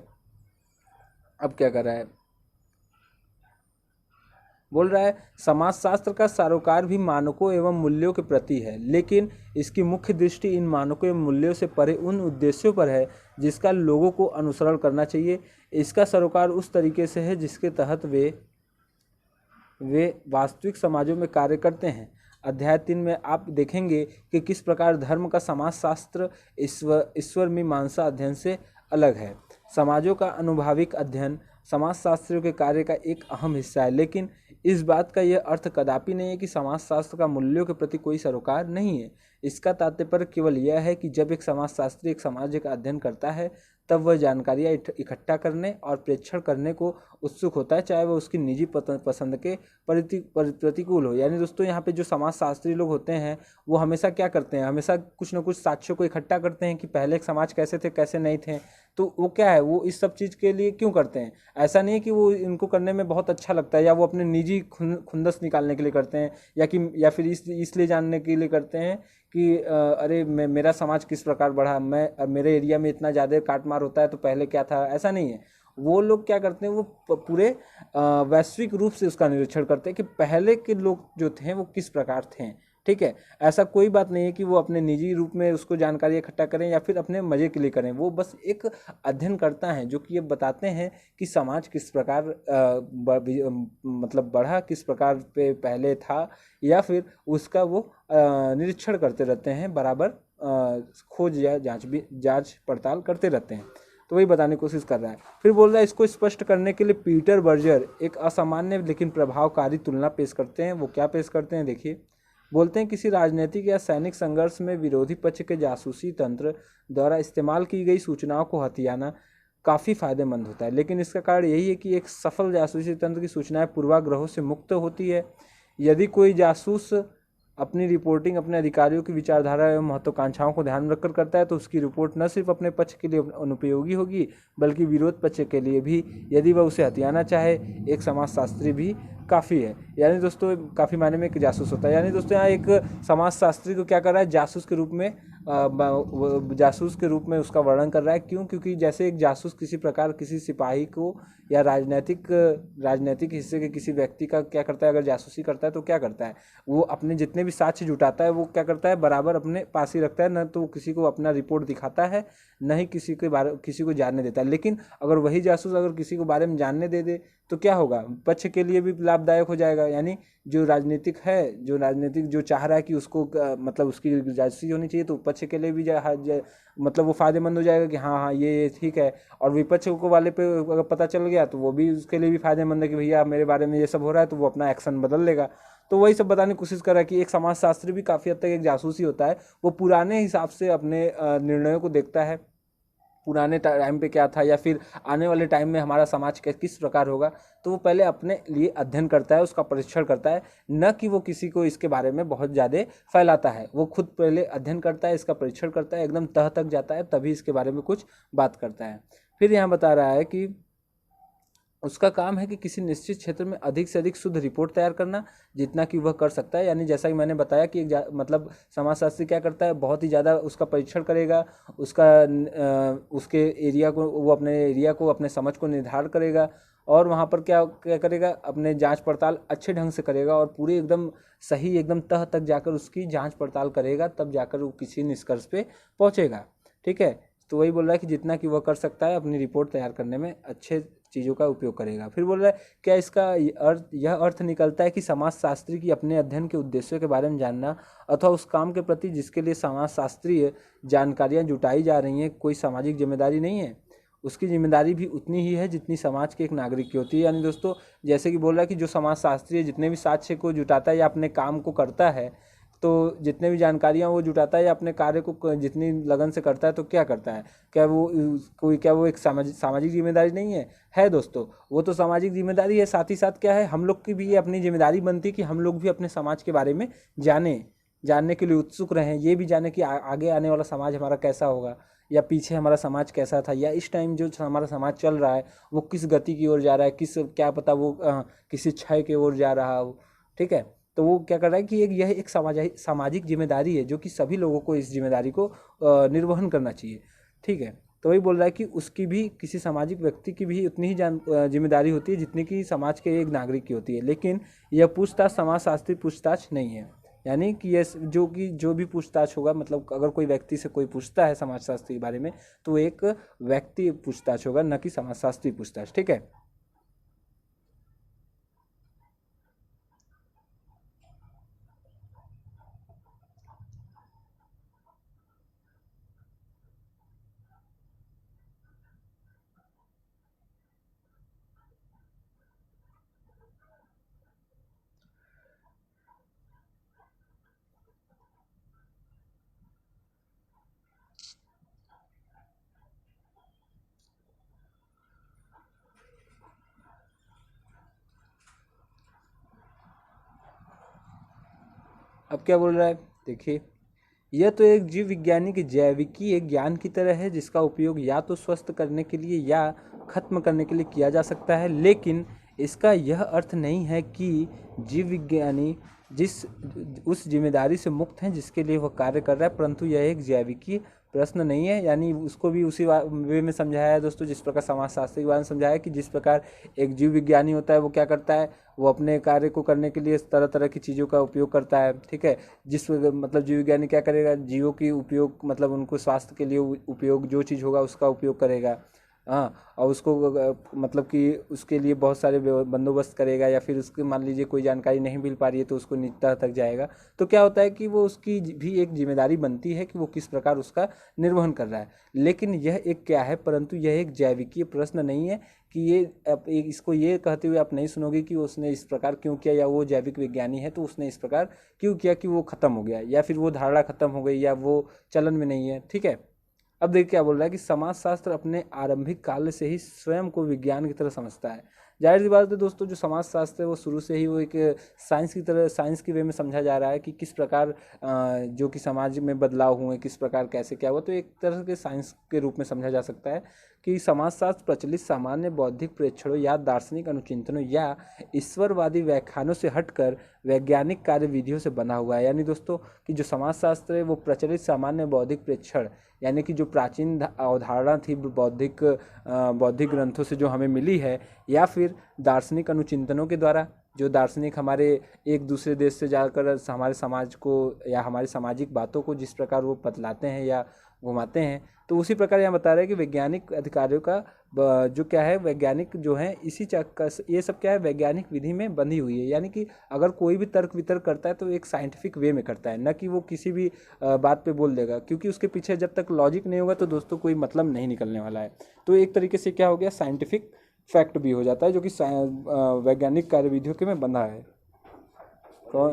अब क्या कर रहा है, बोल रहा है समाजशास्त्र का सरोकार भी मानकों एवं मूल्यों के प्रति है, लेकिन इसकी मुख्य दृष्टि इन मानकों एवं मूल्यों से परे उन उद्देश्यों पर है जिसका लोगों को अनुसरण करना चाहिए। इसका सरोकार उस तरीके से है जिसके तहत वे वास्तविक समाजों में कार्य करते हैं। अध्याय 3 में आप देखेंगे कि किस प्रकार धर्म का समाजशास्त्र ईश्वर मीमांसा अध्ययन से अलग है। समाजों का अनुभाविक अध्ययन समाजशास्त्रियों के कार्य का एक अहम हिस्सा है, लेकिन इस बात का यह अर्थ कदापि नहीं है कि समाजशास्त्र का मूल्यों के प्रति कोई सरोकार नहीं है। इसका तात्पर्य केवल यह है कि जब एक समाजशास्त्री एक समाज का अध्ययन करता है तब वह जानकारियाँ इकट्ठा करने और प्रेक्षण करने को उत्सुक होता है, चाहे वह उसकी निजी पसंद के प्रतिकूल हो। यानी दोस्तों यहाँ पे जो समाजशास्त्री लोग होते हैं वो हमेशा क्या करते हैं, हमेशा कुछ न कुछ साक्ष्यों को इकट्ठा करते हैं कि पहले एक समाज कैसे थे कैसे नहीं थे। तो वो क्या है, वो इस सब चीज़ के लिए क्यों करते हैं, ऐसा नहीं है कि वो इनको करने में बहुत अच्छा लगता है या वो अपने निजी खुंदस निकालने के लिए करते हैं, या फिर इसलिए जानने के लिए करते हैं कि अरे मेरा समाज किस प्रकार बढ़ा, मेरे एरिया में इतना ज़्यादा काट मार होता है तो पहले क्या था, ऐसा नहीं है। वो लोग क्या करते हैं, वो पूरे वैश्विक रूप से उसका निरीक्षण करते हैं कि पहले के लोग जो थे वो किस प्रकार थे। ठीक है। ऐसा कोई बात नहीं है कि वो अपने निजी रूप में उसको जानकारी इकट्ठा करें या फिर अपने मज़े के लिए करें, वो बस एक अध्ययन करता है जो कि ये बताते हैं कि समाज किस प्रकार मतलब बढ़ा, किस प्रकार पे पहले था, या फिर उसका वो निरीक्षण करते रहते हैं बराबर, खोज या जांच पड़ताल करते रहते हैं। तो वही बताने की कोशिश कर रहा है। फिर बोल रहा है इसको स्पष्ट करने के लिए पीटर बर्जर एक असामान्य लेकिन प्रभावकारी तुलना पेश करते हैं। वो क्या पेश करते हैं देखिए, बोलते हैं किसी राजनीतिक या सैनिक संघर्ष में विरोधी पक्ष के जासूसी तंत्र द्वारा इस्तेमाल की गई सूचनाओं को हथियाना काफ़ी फायदेमंद होता है, लेकिन इसका कारण यही है कि एक सफल जासूसी तंत्र की सूचनाएं पूर्वाग्रहों से मुक्त होती है। यदि कोई जासूस अपनी रिपोर्टिंग अपने अधिकारियों की विचारधारा एवं महत्वाकांक्षाओं को ध्यान में रखकर करता है तो उसकी रिपोर्ट न सिर्फ अपने पक्ष के लिए अनुपयोगी होगी बल्कि विरोध पक्ष के लिए भी, यदि वह उसे हथियाना चाहे, एक समाजशास्त्री भी काफ़ी है। यानी दोस्तों काफ़ी मायने में एक जासूस होता है। यानी दोस्तों यहाँ एक समाजशास्त्री को क्या कर रहा है, जासूस के रूप में जासूस के रूप में उसका वर्णन कर रहा है। क्यों? क्योंकि जैसे एक जासूस किसी प्रकार किसी सिपाही को या राजनीतिक हिस्से के किसी व्यक्ति का क्या करता है, अगर जासूसी करता है तो क्या करता है, वो अपने जितने भी साक्ष्य जुटाता है वो क्या करता है, बराबर अपने पास ही रखता है। न तो किसी को अपना रिपोर्ट दिखाता है, न ही किसी को जानने देता है। लेकिन अगर वही जासूस अगर किसी को बारे में जानने दे दे तो क्या होगा, पक्ष के लिए भी लाभदायक हो जाएगा। यानी जो राजनीतिक जो चाह रहा है कि उसको मतलब उसकी जासूसी होनी चाहिए तो पक्ष के लिए भी मतलब वो फायदेमंद हो जाएगा कि हाँ हाँ ये ठीक है। और विपक्ष को वाले पे अगर पता चल गया तो वो भी उसके लिए भी फायदेमंद है कि भैया मेरे बारे में ये सब हो रहा है, तो वो अपना एक्शन बदल लेगा। तो वही सब बताने की कोशिश कर रहा है कि एक समाजशास्त्री भी काफ़ी हद तक एक जासूसी होता है। वो पुराने हिसाब से अपने निर्णयों को देखता है, पुराने टाइम पे क्या था या फिर आने वाले टाइम में हमारा समाज किस प्रकार होगा। तो वो पहले अपने लिए अध्ययन करता है, उसका परीक्षण करता है, न कि वो किसी को इसके बारे में बहुत ज़्यादा फैलाता है। वो खुद पहले अध्ययन करता है, इसका परीक्षण करता है, एकदम तह तक जाता है, तभी इसके बारे में कुछ बात करता है। फिर यहाँ बता रहा है कि उसका काम है कि किसी निश्चित क्षेत्र में अधिक से अधिक शुद्ध रिपोर्ट तैयार करना, जितना कि वह कर सकता है। यानी जैसा कि मैंने बताया कि मतलब समाजशास्त्री क्या करता है, बहुत ही ज़्यादा उसका परीक्षण करेगा, उसके एरिया को, वो अपने एरिया को, अपने समझ को निर्धारण करेगा और वहाँ पर क्या क्या करेगा, अपने जांच पड़ताल अच्छे ढंग से करेगा और पूरे एकदम सही एकदम तह तक जाकर उसकी जांच पड़ताल करेगा, तब जाकर वो किसी निष्कर्ष पे पहुँचेगा। ठीक है, तो वही बोल रहा है कि जितना कि वह कर सकता है अपनी रिपोर्ट तैयार करने में अच्छे चीज़ों का उपयोग करेगा। फिर बोल रहा है क्या इसका यह अर्थ निकलता है कि समाजशास्त्री की अपने अध्ययन के उद्देश्यों के बारे में जानना अथवा उस काम के प्रति जिसके लिए समाजशास्त्रीय जानकारियाँ जुटाई जा रही हैं कोई सामाजिक जिम्मेदारी नहीं है। उसकी जिम्मेदारी भी उतनी ही है जितनी समाज के एक नागरिक की होती है। यानी दोस्तों जैसे कि बोल रहा है कि जो समाजशास्त्री जितने भी साक्ष्य को जुटाता है या अपने काम को करता है, तो जितने भी जानकारियाँ वो जुटाता है या अपने कार्य को जितनी लगन से करता है, तो क्या करता है, क्या वो एक सामाजिक जिम्मेदारी नहीं है? है दोस्तों, वो तो सामाजिक जिम्मेदारी है। साथ ही साथ क्या है, हम लोग की भी ये अपनी जिम्मेदारी बनती है कि हम लोग भी अपने समाज के बारे में जानने के लिए उत्सुक रहें। ये भी जाने कि आगे आने वाला समाज हमारा कैसा होगा, या पीछे हमारा समाज कैसा था, या इस टाइम जो हमारा समाज चल रहा है वो किस गति की ओर जा रहा है, क्या पता वो किसी क्षय की ओर जा रहा हो। ठीक है, तो वो क्या कर रहा है कि यह एक सामाजिक जिम्मेदारी है जो कि सभी लोगों को इस जिम्मेदारी को निर्वहन करना चाहिए। ठीक है, तो वही बोल रहा है कि उसकी भी, किसी सामाजिक व्यक्ति की भी उतनी ही जिम्मेदारी होती है जितनी कि समाज के एक नागरिक की होती है। लेकिन यह पूछताछ समाजशास्त्री पूछताछ नहीं है। यानी कि ये जो भी पूछताछ होगा, मतलब अगर कोई व्यक्ति से कोई पूछता है समाजशास्त्री के बारे में तो वो एक व्यक्ति पूछताछ होगा, न कि समाजशास्त्री पूछताछ। ठीक है, अब क्या बोल रहा है, देखिए, यह तो एक जीव विज्ञानी की जैविकी एक ज्ञान की तरह है जिसका उपयोग या तो स्वस्थ करने के लिए या खत्म करने के लिए किया जा सकता है। लेकिन इसका यह अर्थ नहीं है कि जीव विज्ञानी जिस उस जिम्मेदारी से मुक्त हैं जिसके लिए वह कार्य कर रहा है, परंतु यह एक जैविकी प्रश्न नहीं है। यानी उसको भी उसी वे में समझाया है दोस्तों, जिस प्रकार समाजशास्त्री के बारे में समझाया है कि जिस प्रकार एक जीव विज्ञानी होता है वो क्या करता है, वो अपने कार्य को करने के लिए तरह तरह की चीज़ों का उपयोग करता है। ठीक है, मतलब जीव विज्ञानी क्या करेगा, जीवों की उपयोग, मतलब उनको स्वास्थ्य के लिए उपयोग जो चीज़ होगा उसका उपयोग करेगा। हाँ, और उसको मतलब कि उसके लिए बहुत सारे बंदोबस्त करेगा, या फिर उसके मान लीजिए कोई जानकारी नहीं मिल पा रही है तो उसको निजता तक जाएगा। तो क्या होता है कि वो उसकी भी एक जिम्मेदारी बनती है कि वो किस प्रकार उसका निर्वहन कर रहा है। लेकिन यह एक क्या है, परंतु यह एक जैविकीय प्रश्न नहीं है कि इसको ये कहते हुए आप नहीं सुनोगे कि उसने इस प्रकार क्यों किया, या वो जैविक विज्ञानी है तो उसने इस प्रकार क्यों किया कि वो खत्म हो गया, या फिर वो धारणा खत्म हो गई, या वो चलन में नहीं है। ठीक है, अब देखिए क्या बोल रहा है कि समाजशास्त्र अपने आरंभिक काल से ही स्वयं को विज्ञान की तरह समझता है। जाहिर सी बात है दोस्तों, जो समाजशास्त्र है वो शुरू से ही वो एक साइंस की तरह, साइंस की वे में समझा जा रहा है कि किस प्रकार जो कि समाज में बदलाव हुए, किस प्रकार कैसे क्या हुआ। तो एक तरह के साइंस के रूप में समझा जा सकता है कि समाजशास्त्र प्रचलित सामान्य बौद्धिक प्रेक्षणों या दार्शनिक अनुचिंतनों या ईश्वरवादी व्याख्यानों से हटकर वैज्ञानिक कार्यविधियों से बना हुआ है। यानी दोस्तों कि जो समाजशास्त्र है वो प्रचलित सामान्य बौद्धिक प्रेक्षण, यानी कि जो प्राचीन अवधारणा थी बौद्धिक ग्रंथों से जो हमें मिली है, या फिर दार्शनिक अनुचिंतनों के द्वारा, जो दार्शनिक हमारे एक दूसरे देश से जाकर हमारे समाज को या हमारी सामाजिक बातों को जिस प्रकार वो बतलाते हैं या घुमाते हैं, तो उसी प्रकार यहाँ बता रहे हैं कि वैज्ञानिक अधिकारियों का जो क्या है, वैज्ञानिक जो है इसी चक्कर ये सब क्या है, वैज्ञानिक विधि में बंधी हुई है। यानी कि अगर कोई भी तर्क वितर्क करता है तो एक साइंटिफिक वे में करता है, न कि वो किसी भी बात पे बोल देगा, क्योंकि उसके पीछे जब तक लॉजिक नहीं होगा तो दोस्तों कोई मतलब नहीं निकलने वाला है। तो एक तरीके से क्या हो गया, साइंटिफिक फैक्ट भी हो जाता है, जो कि वैज्ञानिक कार्यविधियों के में बंधा है। तो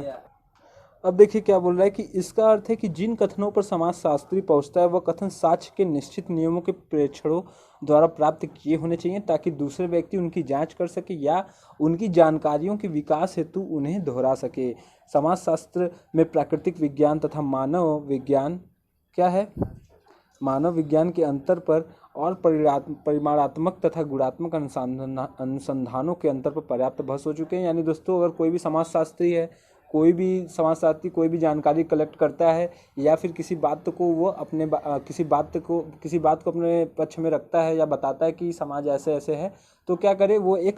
अब देखिए क्या बोल रहा है कि इसका अर्थ है कि जिन कथनों पर समाजशास्त्री पहुंचता है वह कथन साक्ष्य के निश्चित नियमों के प्रेक्षणों द्वारा प्राप्त किए होने चाहिए, ताकि दूसरे व्यक्ति उनकी जांच कर सके या उनकी जानकारियों के विकास हेतु उन्हें दोहरा सके। समाजशास्त्र में प्राकृतिक विज्ञान तथा मानव विज्ञान क्या है, मानव विज्ञान के अंतर पर और परिमाणात्मक तथा गुणात्मक अनुसंधानों के अंतर पर पर्याप्त बहस हो चुके हैं। यानी दोस्तों अगर कोई भी समाजशास्त्री है, कोई भी समाजशास्त्री कोई भी जानकारी कलेक्ट करता है या फिर किसी बात को वो अपने किसी बात को अपने पक्ष में रखता है या बताता है कि समाज ऐसे ऐसे है, तो क्या करे, वो एक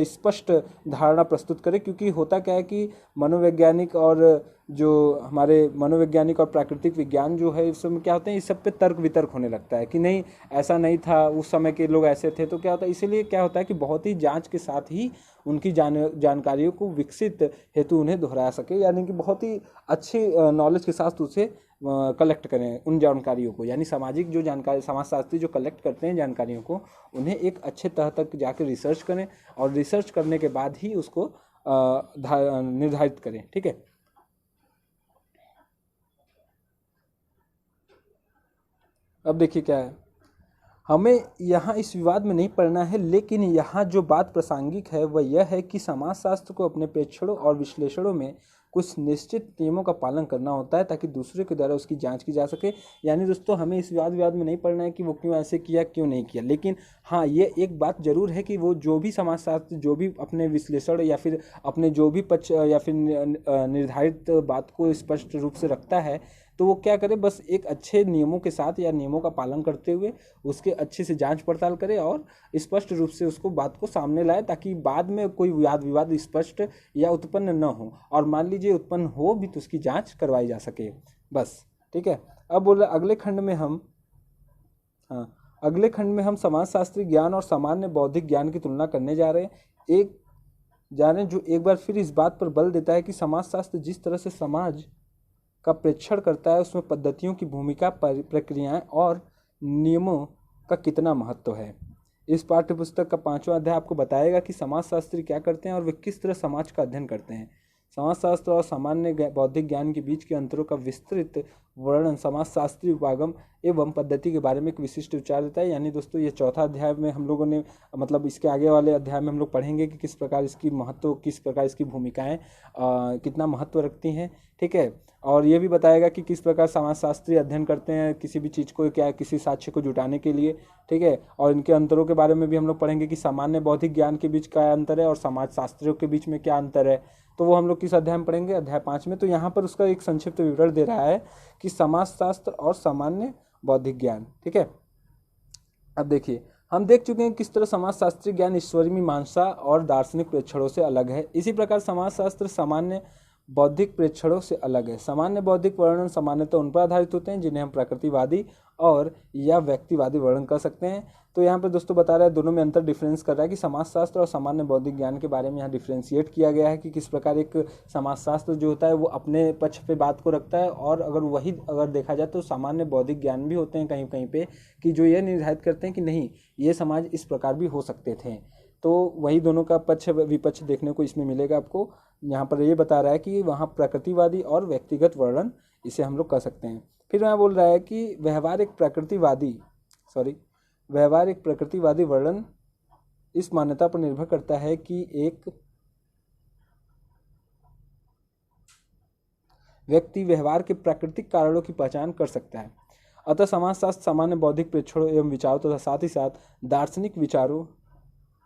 स्पष्ट धारणा प्रस्तुत करे। क्योंकि होता क्या है कि मनोवैज्ञानिक और जो हमारे मनोवैज्ञानिक और प्राकृतिक विज्ञान जो है, इस समय क्या होते हैं, इस सब पे तर्क वितर्क होने लगता है कि नहीं ऐसा नहीं था, उस समय के लोग ऐसे थे। तो क्या होता है, इसीलिए क्या होता है कि बहुत ही जांच के साथ ही उनकी जानकारियों को विकसित हेतु उन्हें दोहरा सके, यानी कि बहुत ही अच्छी नॉलेज के साथ उसे कलेक्ट करें उन जानकारियों को। यानी सामाजिक जो जानकारी समाजशास्त्री जो कलेक्ट करते हैं जानकारियों को, उन्हें एक अच्छे तह तक जाकर रिसर्च करें और रिसर्च करने के बाद ही उसको निर्धारित करें। ठीक है, अब देखिए क्या है, हमें यहाँ इस विवाद में नहीं पड़ना है, लेकिन यहाँ जो बात प्रासंगिक है वह यह है कि समाजशास्त्र को अपने प्रेक्षणों और विश्लेषणों में कुछ निश्चित नियमों का पालन करना होता है, ताकि दूसरे के द्वारा उसकी जांच की जा सके। यानी दोस्तों हमें इस विवाद में नहीं पड़ना है कि वो क्यों ऐसे किया क्यों नहीं किया, लेकिन हाँ ये एक बात जरूर है कि वो जो भी समाजशास्त्र जो भी अपने विश्लेषण या फिर अपने जो भी पक्ष या फिर निर्धारित बात को स्पष्ट रूप से रखता है, तो वो क्या करे, बस एक अच्छे नियमों के साथ या नियमों का पालन करते हुए उसके अच्छे से जांच पड़ताल करे और स्पष्ट रूप से उसको बात को सामने लाए, ताकि बाद में कोई वाद विवाद स्पष्ट या उत्पन्न न हो, और मान लीजिए उत्पन्न हो भी तो उसकी जांच करवाई जा सके बस। ठीक है, अब बोल रहे अगले खंड में हम समाजशास्त्री ज्ञान और सामान्य बौद्धिक ज्ञान की तुलना करने जा रहे हैं, जो एक बार फिर इस बात पर बल देता है कि समाजशास्त्र जिस तरह से समाज का प्रेक्षण करता है उसमें पद्धतियों की भूमिका, प्रक्रियाएं और नियमों का कितना महत्व है। इस पाठ्यपुस्तक का 5वां अध्याय आपको बताएगा कि समाजशास्त्री क्या करते हैं और वे किस तरह समाज का अध्ययन करते हैं। समाजशास्त्र और सामान्य बौद्धिक ज्ञान के बीच के अंतरों का विस्तृत वर्णन समाजशास्त्री उपागम एवं पद्धति के बारे में एक विशिष्ट विचार देता है। यानी दोस्तों ये 4था अध्याय में हम लोगों ने, मतलब इसके आगे वाले अध्याय में हम लोग पढ़ेंगे कि किस प्रकार इसकी महत्व, किस प्रकार इसकी भूमिकाएं कितना महत्व रखती हैं। ठीक है, और ये भी बताएगा कि किस प्रकार समाजशास्त्री अध्ययन करते हैं किसी भी चीज़ को, क्या किसी साक्ष्य को जुटाने के लिए। ठीक है, और इनके अंतरों के बारे में भी हम लोग पढ़ेंगे कि सामान्य बौद्धिक ज्ञान के बीच क्या अंतर है और समाजशास्त्रियों के बीच में क्या अंतर है। तो वो हम लोग किस अध्याय में पढ़ेंगे, अध्याय 5 में। तो यहाँ पर उसका एक संक्षिप्त विवरण दे रहा है कि समाजशास्त्र और सामान्य बौद्धिक ज्ञान। ठीक है, अब देखिए हम देख चुके हैं किस तरह समाजशास्त्री ज्ञान ईश्वरीय मीमांसा और दार्शनिक प्रेक्षणों से अलग है। इसी प्रकार समाजशास्त्र सामान्य बौद्धिक प्रेक्षणों से अलग है। सामान्य बौद्धिक वर्णन सामान्यतः उन पर आधारित होते हैं जिन्हें हम प्रकृतिवादी और या व्यक्तिवादी वर्णन कर सकते हैं। तो यहाँ पर दोस्तों बता रहा है, दोनों में अंतर डिफरेंस कर रहा है कि समाजशास्त्र और सामान्य बौद्धिक ज्ञान के बारे में यहाँ डिफ्रेंशिएट किया गया है कि किस प्रकार एक समाजशास्त्र जो होता है वो अपने पक्ष पे बात को रखता है, और अगर देखा जाए तो सामान्य बौद्धिक ज्ञान भी होते हैं कहीं कहीं पे कि जो ये निर्धारित करते हैं कि नहीं ये समाज इस प्रकार भी हो सकते थे। तो वही दोनों का पक्ष विपक्ष देखने को इसमें मिलेगा आपको। यहाँ पर ये बता रहा है कि वहाँ प्रकृतिवादी और व्यक्तिगत वर्णन इसे हम लोग कर सकते हैं। फिर यहाँ बोल रहा है कि व्यवहार एक प्रकृतिवादी वर्णन इस मान्यता पर निर्भर करता है कि एक व्यक्ति व्यवहार के प्राकृतिक कारणों की पहचान कर सकता है। अतः समाजशास्त्र सामान्य बौद्धिक प्रेक्षणों एवं विचारों तथा साथ ही साथ दार्शनिक विचारों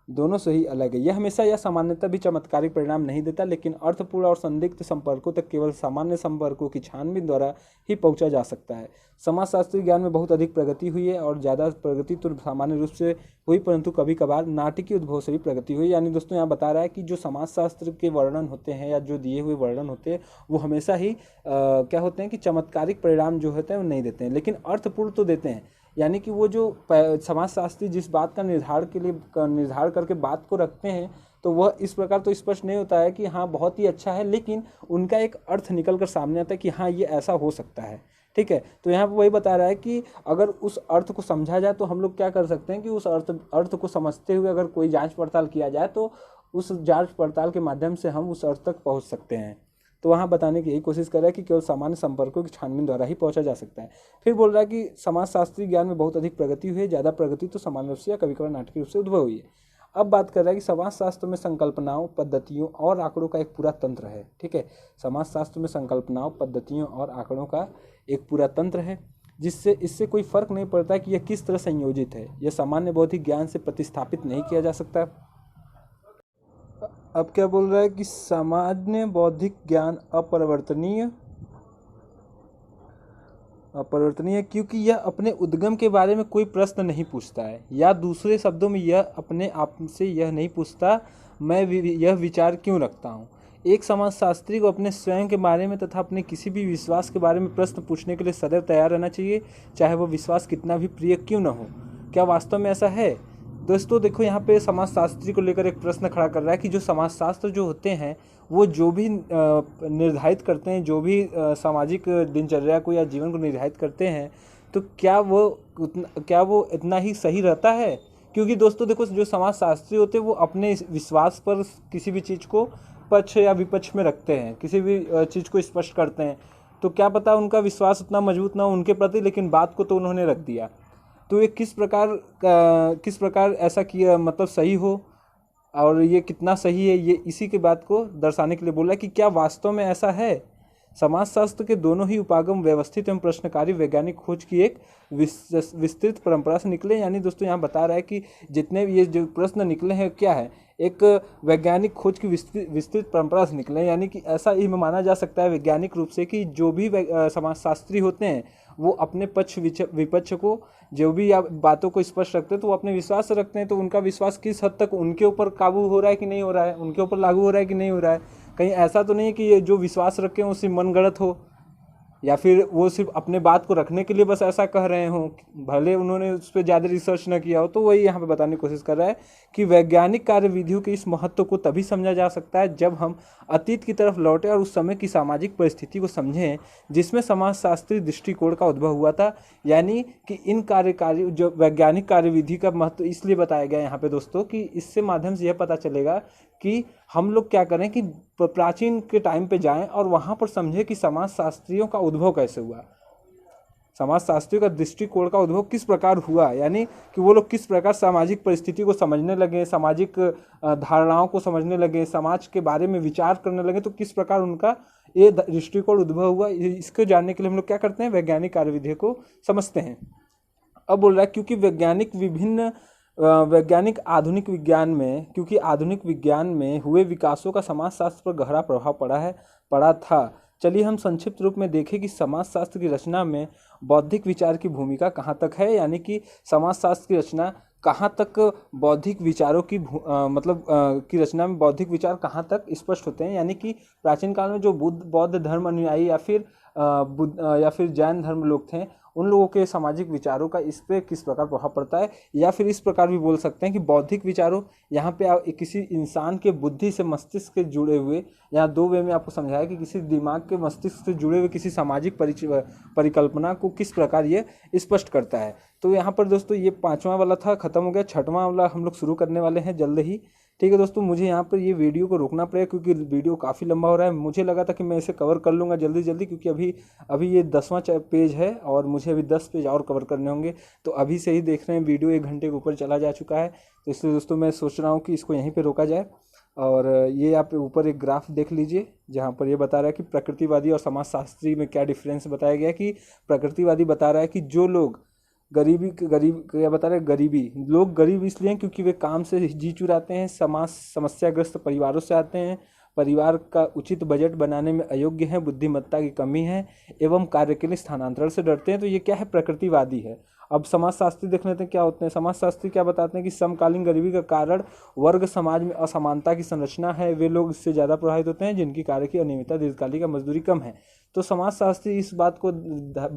दोनों से ही अलग है। यह हमेशा या सामान्यतः भी चमत्कारिक परिणाम नहीं देता, लेकिन अर्थपूर्ण और संदिग्ध संपर्कों तक केवल सामान्य संपर्कों की छानबीन द्वारा ही पहुंचा जा सकता है। समाजशास्त्रीय ज्ञान में बहुत अधिक प्रगति हुई है और ज़्यादा प्रगति तो सामान्य रूप से हुई, परंतु कभी कभार नाटकीय उद्भव से भी प्रगति हुई। यानी दोस्तों यहाँ बता रहा है कि जो समाजशास्त्र के वर्णन होते हैं या जो दिए हुए वर्णन होते हैं वो हमेशा ही क्या होते हैं कि चमत्कारिक परिणाम जो होते हैं वो नहीं देते हैं, लेकिन अर्थपूर्ण तो देते हैं। यानी कि वो जो समाजशास्त्री जिस बात का निर्धार करके बात को रखते हैं तो वह इस प्रकार तो स्पष्ट नहीं होता है कि हाँ बहुत ही अच्छा है, लेकिन उनका एक अर्थ निकल कर सामने आता है कि हाँ ये ऐसा हो सकता है। ठीक है, तो यहाँ पर वही बता रहा है कि अगर उस अर्थ को समझा जाए तो हम लोग क्या कर सकते हैं कि उस अर्थ को समझते हुए अगर कोई जांच पड़ताल किया जाए तो उस जांच पड़ताल के माध्यम से हम उस अर्थ तक पहुँच सकते हैं। तो वहाँ बताने की यही कोशिश कर रहा है कि केवल सामान्य संपर्कों की छानबीन द्वारा ही पहुंचा जा सकता है। फिर बोल रहा है कि समाजशास्त्रीय ज्ञान में बहुत अधिक प्रगति हुई है, ज़्यादा प्रगति तो सामान्य रूप से या कभी कभार नाटकीय रूप से उद्भव हुई है। अब बात कर रहा है कि समाजशास्त्र में संकल्पनाओं, पद्धतियों और आंकड़ों का एक पूरा तंत्र है। ठीक है, समाजशास्त्र में संकल्पनाओं, पद्धतियों और आंकड़ों का एक पूरा तंत्र है, जिससे इससे कोई फर्क नहीं पड़ता कि यह किस तरह संयोजित है। यह सामान्य बौद्धिक ज्ञान से प्रतिस्थापित नहीं किया जा सकता। अब क्या बोल रहा है कि सामान्य बौद्धिक ज्ञान अपरिवर्तनीय क्योंकि यह अपने उद्गम के बारे में कोई प्रश्न नहीं पूछता है, या दूसरे शब्दों में यह अपने आप से यह नहीं पूछता मैं यह विचार क्यों रखता हूँ। एक समाजशास्त्री को अपने स्वयं के बारे में तथा अपने किसी भी विश्वास के बारे में प्रश्न पूछने के लिए सदैव तैयार रहना चाहिए, चाहे वह विश्वास कितना भी प्रिय क्यों न हो। क्या वास्तव में ऐसा है? दोस्तों देखो, यहाँ पे समाजशास्त्री को लेकर एक प्रश्न खड़ा कर रहा है कि जो समाजशास्त्र जो होते हैं वो जो भी निर्धारित करते हैं, जो भी सामाजिक दिनचर्या को या जीवन को निर्धारित करते हैं, तो क्या वो इतना ही सही रहता है? क्योंकि दोस्तों देखो, जो समाजशास्त्री होते हैं वो अपने विश्वास पर किसी भी चीज़ को पक्ष या विपक्ष में रखते हैं, किसी भी चीज़ को स्पष्ट करते हैं। तो क्या पता उनका विश्वास उतना मजबूत ना हो उनके प्रति, लेकिन बात को तो उन्होंने रख दिया। तो ये किस प्रकार ऐसा किया, मतलब सही हो, और ये कितना सही है, ये इसी की बात को दर्शाने के लिए बोला कि क्या वास्तव में ऐसा है। समाजशास्त्र के दोनों ही उपागम व्यवस्थित एवं प्रश्नकारी वैज्ञानिक खोज की एक विस्तृत परंपरा से निकले। यानी दोस्तों यहाँ बता रहा है कि जितने ये जो प्रश्न निकले हैं क्या है, एक वैज्ञानिक खोज की विस्तृत परंपरा से निकले। यानी कि ऐसा ही माना जा सकता है वैज्ञानिक रूप से कि जो भी समाजशास्त्री होते हैं वो अपने पक्ष विपक्ष को जो भी बातों को स्पष्ट रखते हैं तो वो अपने विश्वास से रखते हैं। तो उनका विश्वास किस हद तक उनके ऊपर काबू हो रहा है कि नहीं हो रहा है, उनके ऊपर लागू हो रहा है कि नहीं हो रहा है। कहीं ऐसा तो नहीं है कि ये जो विश्वास रखे हैं वो सिर्फ मनगढ़ंत हो, या फिर वो सिर्फ अपने बात को रखने के लिए बस ऐसा कह रहे हों, भले उन्होंने उस पर ज़्यादा रिसर्च न किया हो। तो वही यहाँ पे बताने की कोशिश कर रहा है कि वैज्ञानिक कार्यविधियों के इस महत्व को तभी समझा जा सकता है जब हम अतीत की तरफ लौटे और उस समय की सामाजिक परिस्थिति को समझें जिसमें समाजशास्त्री दृष्टिकोण का उद्भव हुआ था। यानी कि इन कार्यकारी जो वैज्ञानिक कार्यविधि का महत्व इसलिए बताया गया यहाँ पे दोस्तों कि इससे माध्यम से यह पता चलेगा कि हम लोग क्या करें कि प्राचीन के टाइम पे जाएं और वहाँ पर समझें कि समाजशास्त्रियों का उद्भव कैसे हुआ, समाजशास्त्रियों का दृष्टिकोण का उद्भव किस प्रकार हुआ। यानी कि वो लोग किस प्रकार सामाजिक परिस्थिति को समझने लगे, सामाजिक धारणाओं को समझने लगे, समाज के बारे में विचार करने लगे, तो किस प्रकार उनका ये दृष्टिकोण उद्भव हुआ। इसको जानने के लिए हम लोग क्या करते हैं, वैज्ञानिक कार्यविधि को समझते हैं। अब बोल रहा है वैज्ञानिक आधुनिक विज्ञान में हुए विकासों का समाजशास्त्र पर गहरा प्रभाव पड़ा था। चलिए हम संक्षिप्त रूप में देखें कि समाजशास्त्र की रचना में बौद्धिक विचार की भूमिका कहाँ तक है। यानी कि समाजशास्त्र की रचना कहाँ तक बौद्धिक विचारों की की रचना में बौद्धिक विचार कहाँ तक स्पष्ट होते हैं। यानी कि प्राचीन काल में जो बौद्ध धर्म अनुयायी या फिर जैन धर्म लोग थे, उन लोगों के सामाजिक विचारों का इस पे किस प्रकार प्रभाव पड़ता है। या फिर इस प्रकार भी बोल सकते हैं कि बौद्धिक विचारों यहाँ पे किसी इंसान के बुद्धि से मस्तिष्क के जुड़े हुए, यहाँ दो वे में आपको समझाया कि किसी दिमाग के मस्तिष्क से जुड़े हुए किसी सामाजिक परिकल्पना को किस प्रकार ये स्पष्ट करता है। तो यहाँ पर दोस्तों ये 5वां वाला था, खत्म हो गया। 6वां वाला हम लोग शुरू करने वाले हैं जल्द ही। ठीक है दोस्तों, मुझे यहाँ पर ये वीडियो को रोकना पड़ेगा क्योंकि वीडियो काफ़ी लंबा हो रहा है। मुझे लगा था कि मैं इसे कवर कर लूँगा जल्दी जल्दी, क्योंकि अभी अभी ये 10वां पेज है और मुझे अभी 10 पेज और कवर करने होंगे। तो अभी से ही देख रहे हैं वीडियो 1 घंटे के ऊपर चला जा चुका है, तो इसलिए दोस्तों मैं सोच रहा हूँ कि इसको यहीं पर रोका जाए। और ये आप ऊपर एक ग्राफ देख लीजिए जहाँ पर ये बता रहा है कि प्रकृतिवादी और समाजशास्त्री में क्या डिफरेंस बताया गया है। कि प्रकृतिवादी बता रहा है कि जो लोग गरीब क्या बता रहे हैं, गरीबी लोग गरीब इसलिए हैं क्योंकि वे काम से जी चुराते हैं, समाज समस्याग्रस्त परिवारों से आते हैं, परिवार का उचित बजट बनाने में अयोग्य हैं, बुद्धिमत्ता की कमी है एवं कार्य के लिए स्थानांतरण से डरते हैं। तो ये क्या है, प्रकृतिवादी है। अब समाजशास्त्री देख लेते हैं क्या होते हैं। समाजशास्त्री क्या बताते हैं कि समकालीन गरीबी का कारण वर्ग समाज में असमानता की संरचना है। वे लोग इससे ज़्यादा प्रभावित होते हैं जिनकी कार्य की अनियमितता, दीर्घकालिक मजदूरी कम है। तो समाजशास्त्री इस बात को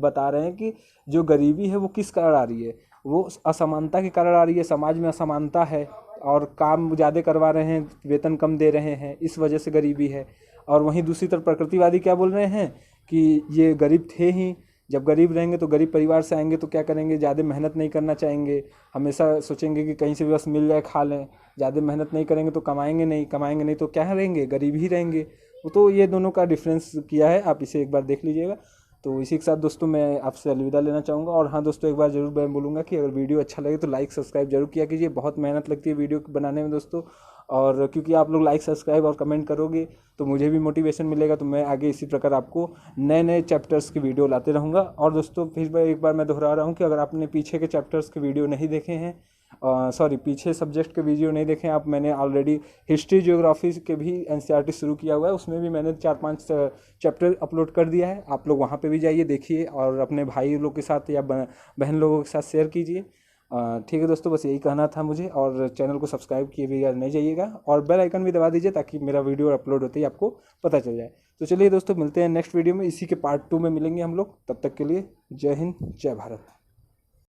बता रहे हैं कि जो गरीबी है वो किस कारण आ रही है, वो असमानता के कारण आ रही है। समाज में असमानता है और काम ज़्यादा करवा रहे हैं, वेतन कम दे रहे हैं, इस वजह से गरीबी है। और वहीं दूसरी तरफ प्रकृतिवादी क्या बोल रहे हैं कि ये गरीब थे ही, जब गरीब रहेंगे तो गरीब परिवार से आएंगे तो क्या करेंगे, ज़्यादा मेहनत नहीं करना चाहेंगे, हमेशा सोचेंगे कि कहीं से भी बस मिल जाए खा लें। ज़्यादा मेहनत नहीं करेंगे तो कमाएंगे नहीं तो क्या रहेंगे, गरीब ही रहेंगे। तो ये दोनों का डिफरेंस किया है, आप इसे एक बार देख लीजिएगा। तो इसी के साथ दोस्तों मैं आपसे अलविदा लेना चाहूँगा। और हाँ दोस्तों, एक बार ज़रूर मैं बोलूँगा कि अगर वीडियो अच्छा लगे तो लाइक सब्सक्राइब जरूर किया कीजिए। बहुत मेहनत लगती है वीडियो बनाने में दोस्तों, और क्योंकि आप लोग लाइक सब्सक्राइब और कमेंट करोगे तो मुझे भी मोटिवेशन मिलेगा। तो मैं आगे इसी प्रकार आपको नए नए चैप्टर्स की वीडियो लाते रहूँगा। और दोस्तों फिर एक बार मैं दोहरा रहा हूँ कि अगर आपने पीछे के चैप्टर्स के वीडियो नहीं देखे हैं, पीछे सब्जेक्ट के वीडियो नहीं देखे आप, मैंने ऑलरेडी हिस्ट्री ज्योग्राफी के भी एनसीईआरटी शुरू किया हुआ है, उसमें भी मैंने 4-5 चैप्टर अपलोड कर दिया है। आप लोग वहाँ पे भी जाइए, देखिए और अपने भाई लोग के साथ या बहन लोगों के साथ शेयर कीजिए। ठीक है दोस्तों, बस यही कहना था मुझे। और चैनल को सब्सक्राइब किए बगैर नहीं जाइएगा और बेल आइकन भी दबा दीजिए ताकि मेरा वीडियो अपलोड होते ही आपको पता चल जाए। तो चलिए दोस्तों, मिलते हैं नेक्स्ट वीडियो में, इसी के पार्ट 2 में मिलेंगे हम लोग। तब तक के लिए जय हिंद, जय भारत।